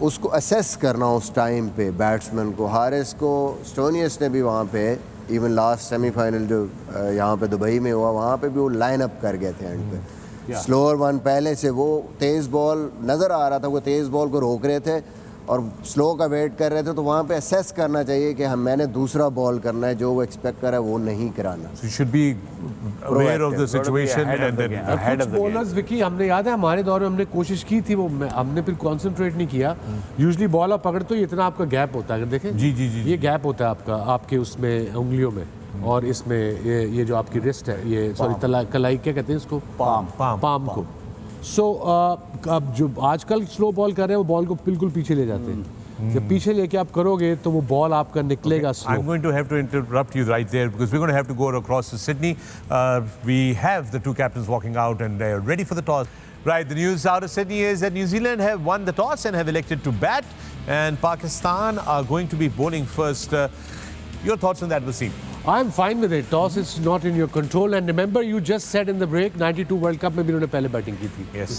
उसको असेस करना उस टाइम पे बैट्समैन को. हारिस को स्टोनियस ने भी वहाँ पे इवन लास्ट सेमीफाइनल जो यहाँ पे दुबई में हुआ, वहाँ पे भी वो लाइन अप कर गए थे एंड पे. स्लोअर वन पहले से वो तेज़ बॉल नज़र आ रहा था, वो तेज़ बॉल को रोक रहे थे और स्लो का वेट कर रहे थे, तो वहाँ पे असेस करना चाहिए कि मैंने दूसरा बॉल करना है, जो वो एक्सपेक्ट कर रहा है वो नहीं कराना. So you should be aware of the situation and then ahead of the game. Bowlers Vicky, हमने याद है हमारे दौर में हमने कोशिश की थी, वो हमने फिर कंसंट्रेट नहीं किया. यूजुअली बॉल आप पकड़ते हो, इतना आपका गैप होता है, अगर देखें जी, ये गैप होता है आपका, आपके उसमें उंगलियों में और इसमें ये जो आपकी रिस्ट है, ये सॉरी कलाई क्या कहते हैं इसको, पाम को. सो अब जो आजकल स्लो बॉल कर रहे हैं वो बॉल को बिल्कुल पीछे ले जाते हैं. जब पीछे लेके आप करोगे तो वो बॉल आपका निकलेगा slow. I'm going to have to interrupt you right there because we're going to have to go across to Sydney. We have the two captains walking out and they're ready for the toss. Right, the news out of Sydney is that New Zealand have won the toss and have elected to bat, and Pakistan are going to be bowling first. Your thoughts on that, Wasim? I'm fine with it. Toss is not in your control. And remember, you just said in the break, 92 World Cup में भी उन्होंने पहले batting की थी. Yes.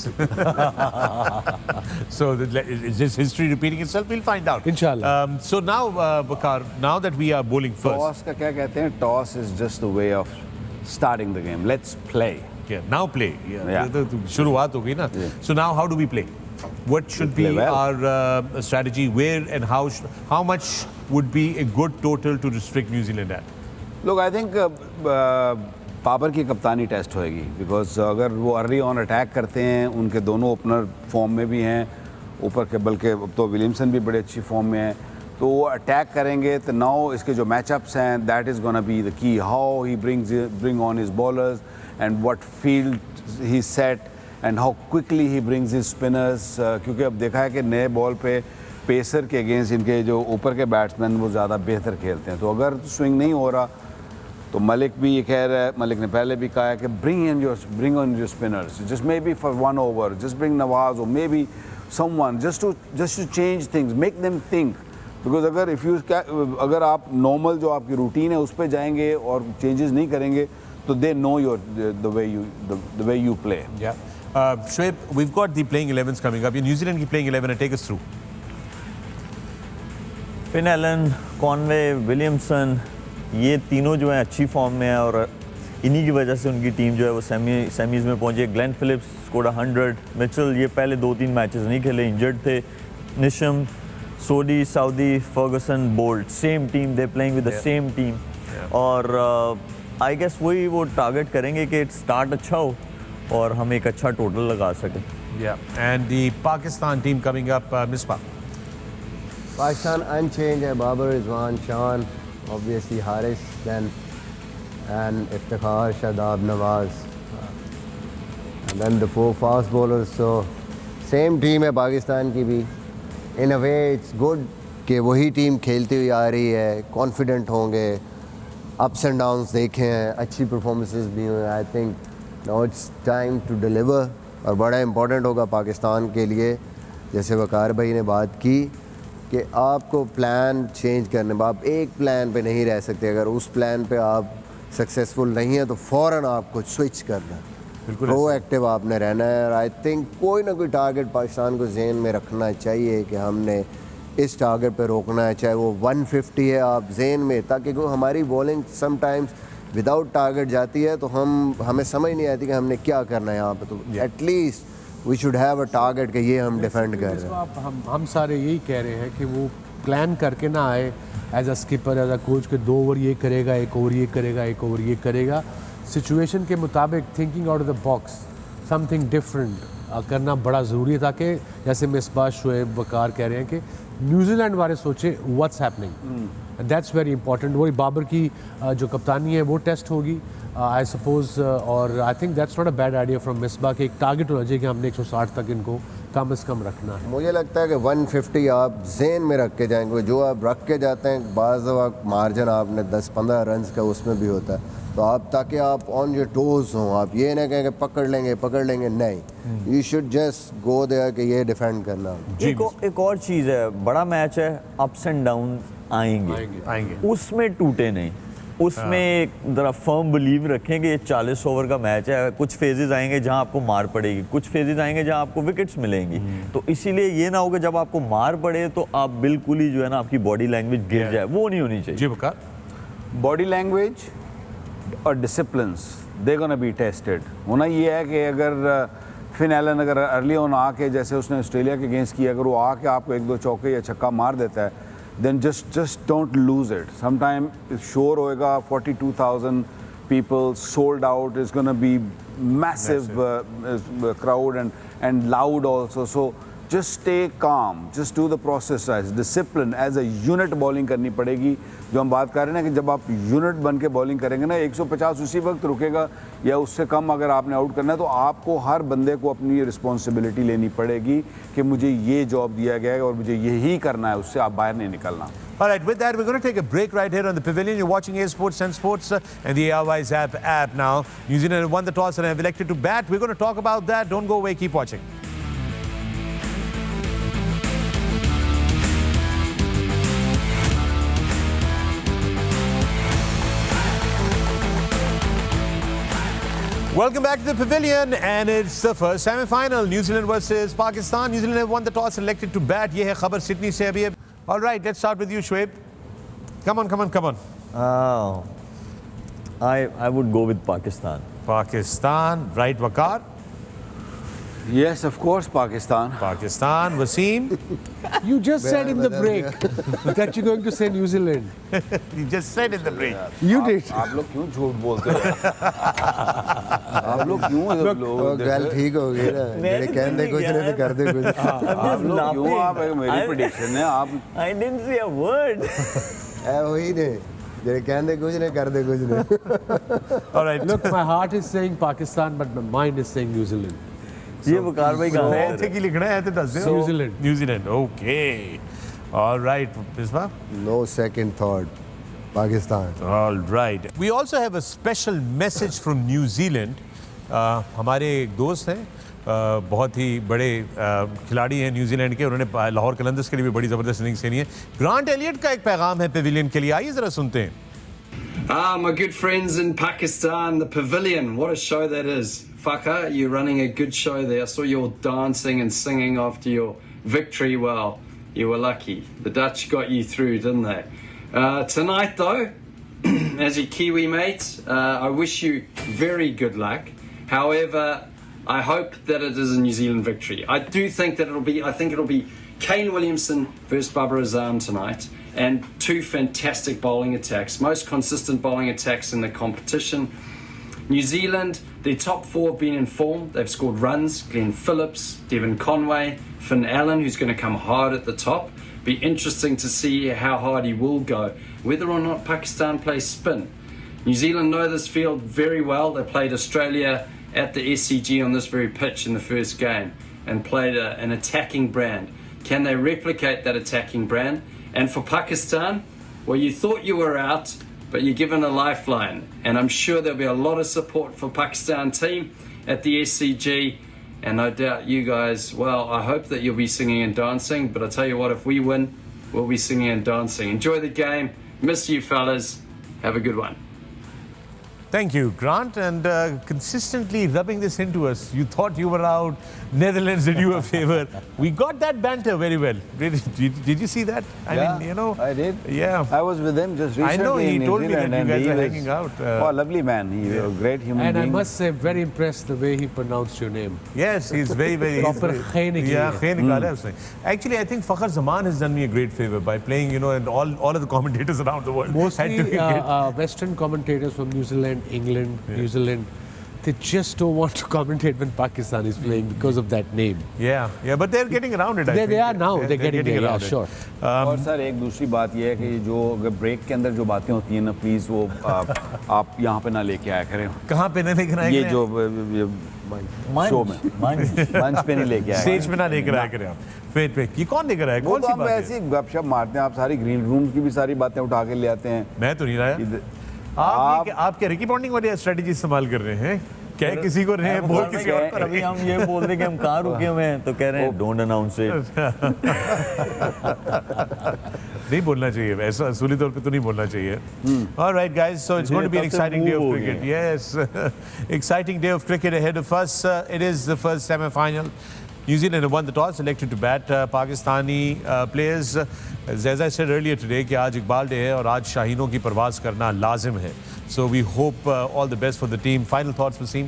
So is this history repeating itself? We'll find out. Inshallah. So now, Waqar, now that we are bowling first. Toss का क्या कहते हैं? Toss is just the way of starting the game. Let's play. Yeah, now play. Yeah. शुरुआत हो गई ना. So now how do we play? What should be our strategy? Where and how much would be a good total to restrict New Zealand at? Look, I think Babar की कप्तानी test होएगी, because अगर वो early on attack करते हैं, उनके दोनों opener form में भी हैं ऊपर के, बल्कि अब तो विलियमसन भी बड़े अच्छी फॉर्म में है, तो वो अटैक करेंगे. तो नाउ इसके जो मैचअप्स हैं, that is gonna be the key, how he bring on his bowlers and what field he set and how quickly he brings his spinners. क्योंकि अब देखा है कि नए बॉल पे पेसर के अगेंस्ट इनके जो ऊपर के बैट्समैन वो ज़्यादा बेहतर खेलते हैं. तो अगर स्विंग नहीं हो रहा तो मलिक भी ये कह रहा है, मलिक ने पहले भी कहा है कि bring on your spinners, just maybe for 1 over, just bring Nawaz or maybe someone just to change things, make them think. Because अगर आप नॉर्मल जो आपकी रूटीन है उस पर जाएंगे और चेंजेस नहीं करेंगे तो they know the way you play. Yeah. Shoaib, we've got the playing 11s coming up. New Zealand की playing 11 take us through. Finn Allen, Conway, Williamson, ये तीनों जो हैं अच्छी फॉर्म में है और इन्हीं की वजह से उनकी टीम जो है वो सेमीज़ में पहुंची. Glenn Phillips scored 100. मिचेल ये पहले 2-3 मैचेस नहीं खेले, इंजर्ड थे. Neesham, Sodhi, Southee, Ferguson, Boult, same team, they playing with the same team. और आई गेस वही वो टारगेट करेंगे कि स्टार्ट अच्छा हो और हम एक अच्छा टोटल लगा सकें. And the Pakistan team coming up, Misbah. Pakistan unchanged है. Babar, Rizwan, Shan, obviously Haris, then and Fakhr, Shadab, Nawaz, and then the 4 fast bowlers. So same team है पाकिस्तान की भी. इन अ वे इट्स गुड कि वही team खेलती हुई आ रही है, कॉन्फिडेंट होंगे, अप्स एंड डाउन्स देखे हैं, अच्छी परफॉर्मेंसेस भी हुए। I think now it's time to deliver, और बड़ा इंपॉर्टेंट होगा पाकिस्तान के लिए, जैसे वकार भाई ने बात की कि आपको प्लान चेंज करने, आप एक प्लान पे नहीं रह सकते। अगर उस प्लान पे आप सक्सेसफुल नहीं है तो फ़ौरन आपको स्विच करना, बिल्कुल प्रोएक्टिव आपने रहना है। और आई थिंक कोई ना कोई टारगेट पाकिस्तान को ज़हन में रखना चाहिए कि हमने इस टारगेट पे रोकना है, चाहे वो 150 है आप ज़हन में, ताकि हमारी बॉलिंग समटाइम्स विदाउट टारगेट जाती है तो हमें समझ नहीं आती कि हमने क्या करना है यहाँ पे। तो at least we should have a target कि ये हम डिफेंड कर रहे हैं। हम सारे यही कह रहे हैं कि वो प्लान करके ना आए as a skipper, as a coach के 2 ओवर ये करेगा, 1 ओवर ये करेगा, 1 ओवर ये करेगा। सिचुएशन के मुताबिक thinking out of the box, something different करना बड़ा ज़रूरी है, ताकि जैसे मिसबाह शोएब वकार कह रहे हैं कि न्यूजीलैंड वाले सोचे what's happening, that's very important. वही बाबर की जो कप्तानी है वो टेस्ट होगी आई सपोज, और I think that's not a bad idea from Misbah कि एक टारगेट होना चाहिए कि हमने 160 तक इनको कम से कम रखना है। मुझे लगता है कि 150 आप ज़हन में रख के जाएंगे, जो आप रख के जाते हैं बाज़ वक्त मार्जिन आपने 10-15 रन का उसमें भी होता है, तो आप ताकि आप ऑन योर टोज हों, आप ये ना कहें कि पकड़ लेंगे, नहीं, you should just go there कि ये डिफेंड करना। एक और चीज़ है, बड़ा मैच है, अप्स एंड डाउन आएंगे, उसमें टूटे नहीं, उसमें एक जरा फर्म बिलीव रखें कि ये 40 ओवर का मैच है। कुछ फेजेस आएंगे जहां आपको मार पड़ेगी, कुछ फेजेस आएंगे जहां आपको विकेट्स मिलेंगी, तो इसीलिए ये ना हो कि जब आपको मार पड़े तो आप बिल्कुल ही जो है ना आपकी बॉडी लैंग्वेज गिर जाए, वो नहीं होनी चाहिए। जी वकार, बॉडी लैंग्वेज और disciplines they gonna be tested. होना ये है कि अगर फिन एलन अगर अर्ली ऑन आके, जैसे उसने ऑस्ट्रेलिया के अगेंस्ट किया, अगर वो आके आपको 1-2 चौके या छक्का मार देता है, then just don't lose it. Sometime sure होएगा 42,000 people sold out, is going to be massive crowd and loud also. So just stay calm, just do the process as discipline as a unit bowling करनी पड़ेगी। जो हम बात कर रहे हैं ना कि जब आप यूनिट बन के बॉलिंग करेंगे ना, 150 उसी वक्त रुकेगा या उससे कम अगर आपने आउट करना है, तो आपको हर बंदे को अपनी रिस्पॉन्सिबिलिटी लेनी पड़ेगी कि मुझे ये जॉब दिया गया है और मुझे यही करना है, उससे आप बाहर नहीं निकलना। All right, with that, we're going to take a break right here on the Pavilion. You're watching A Sports and Sports and the Airwise app now. New Zealand won the toss and have elected to bat. We're going to talk about that. Don't go away. Keep watching. Welcome back to the Pavilion, and it's the first semi-final. New Zealand versus Pakistan. New Zealand have won the toss, elected to bat. ये है खबर Sydney से अभी। All right, let's start with you, Shoaib. Come on. I would go with Pakistan. Pakistan, right, Waqar? Yes, of course, Pakistan. Pakistan, Wasim. You just said in the break that you're going to say New Zealand. You just said in the break. You did. आप लोग क्यों झूठ बोलते हो? आप लोग क्यों गल ठीक हो गई ना, मेरे कहने कुछ नहीं तो कर दे कुछ। आप लोग क्यों, आप मेरी प्रेडिक्शन है, आप I didn't say a word. वही ने जेडे कहने कुछ नहीं कर दे कुछ नहीं। All right. Look, my heart is saying Pakistan, but my mind is saying New Zealand. ये वकार भाई कहाँ है? ऐसे की लिखना है तो दस New Zealand. New Zealand. Okay. All right, Misbah. No second thought, Pakistan. All right. We also have a special message from New Zealand. हमारे एक दोस्त हैं, बहुत ही बड़े खिलाड़ी हैं न्यूजीलैंड के, उन्होंने लाहौर कलंदर्स के लिए भी बड़ी ज़बरदस्त इनिंग्स खेली है। ग्रांट एलियट का एक पैगाम है पेविलियन के लिए, आइए ज़रा सुनते हैं। My good friends in Pakistan, the Pavilion, what a show that is. Fakhr, you're running a good show there. I saw you all dancing and singing after your victory. Well, you were lucky. The Dutch got you through, didn't they? Tonight, though, as your Kiwi mate, I wish you very good luck. However, I hope that it is a New Zealand victory. I think it'll be Kane Williamson versus Babar Azam tonight, and 2 fantastic bowling attacks, most consistent bowling attacks in the competition. New Zealand, their top 4 have been in form. They've scored runs. Glenn Phillips, Devon Conway, Finn Allen, who's going to come hard at the top. Be interesting to see how hard he will go, whether or not Pakistan plays spin. New Zealand know this field very well. They played Australia at the SCG on this very pitch in the first game and played an attacking brand. Can they replicate that attacking brand? And for Pakistan, well, you thought you were out, but you're given a lifeline. And I'm sure there'll be a lot of support for Pakistan team at the SCG. And no doubt you guys, well, I hope that you'll be singing and dancing. But I tell you what, if we win, we'll be singing and dancing. Enjoy the game. Miss you, fellas. Have a good one. Thank you, Grant, and consistently rubbing this into us. You thought you were out. Netherlands did you a favor. We got that banter very well. Did you see that? I mean, I did. Yeah. I was with him just recently. I know, he in New told me that Zealand, you and guys he were was- hanging out. Oh, a lovely man. He's a great human And being. I must say, very impressed the way he pronounced your name. Yes, he's very, very... Proper khay nikali Yeah, hai. khay nikala hai usne. Actually, I think Fakhr Zaman has done me a great favor by playing, and all of the commentators around the world had Mostly to get... Western commentators from New Zealand, England, New Zealand, they just don't want to commentate when Pakistan is playing because of that name. Yeah, but they're getting around it, I think. They are now, they're getting there, yeah, around it. sure. और sir एक दूसरी बात यह है कि जो अगर break के अंदर जो बातें होती हैं ना प्लीज़ वो आप यहाँ पे ना लेके आया करें कहाँ पे नहीं लेकर आए ये जो शो में मंच पे नहीं लेके आया स्टेज पे ना लेकर आया करें आप फेट पे ये कौन लेकर आया वो कौन तो सी हम बात है ऐसी गपशप मारते हैं आप सारी ग्रीन रूम की भी सारी बातें उठा के ले आते हैं मैं तो नहीं लाया आप क्या रिकी पॉन्डिंग वाली स्ट्रेटजी इस्तेमाल कर रहे हैं क्या किसी को रहे बोल किसी और पर अभी हम ये बोल रहे कि हम कहाँ रुके हुए हैं तो कह रहे हैं डोंट अनाउंस इट नहीं बोलना चाहिए ऐसा असूली तौर पे तो नहीं बोलना चाहिए Alright guys, so it's going to be an exciting day of cricket. Yes, exciting day of cricket ahead of us. It is the first semi-final. New Zealand have won the toss, selected to bat. Pakistani players, as I said earlier today, कि आज Iqbal day है और आज शाहीनों की परवाज़ करना लाजिम है. So we hope all the best for the team. Final thoughts, Wasim?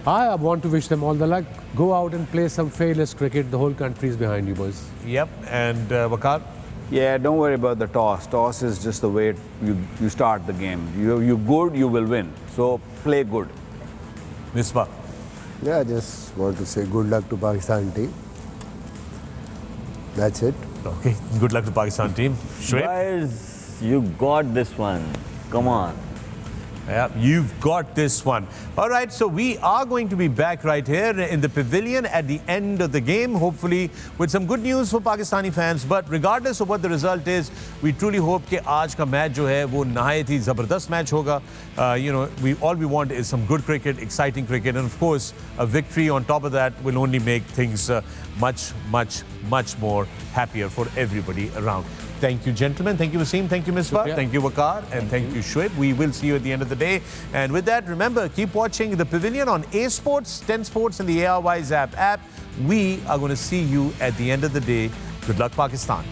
I want to wish them all the luck. Go out and play some fearless cricket. The whole country is behind you, boys. Yep, and Waqar? Yeah, don't worry about the toss. Toss is just the way you start the game. You're good, you will win. So play good. Misbah? Yeah, I just want to say good luck to Pakistan team. That's it. Okay, good luck to Pakistan team. Shoaib? Guys, you got this one. Come on. Yeah, you've got this one. All right, so we are going to be back right here in the pavilion at the end of the game, hopefully with some good news for Pakistani fans. But regardless of what the result is, we truly hope कि आज का match जो है वो नहायत ही ज़बरदस्त match होगा. All we want is some good cricket, exciting cricket, and of course a victory on top of that will only make things much more happier for everybody around. Thank you, gentlemen. Thank you, Wasim. Thank you, Misbah. Thank you, Waqar. And thank you, Shoaib. We will see you at the end of the day. And with that, remember, keep watching the Pavilion on A Sports, 10 Sports, and the ARY Zap app. We are going to see you at the end of the day. Good luck, Pakistan.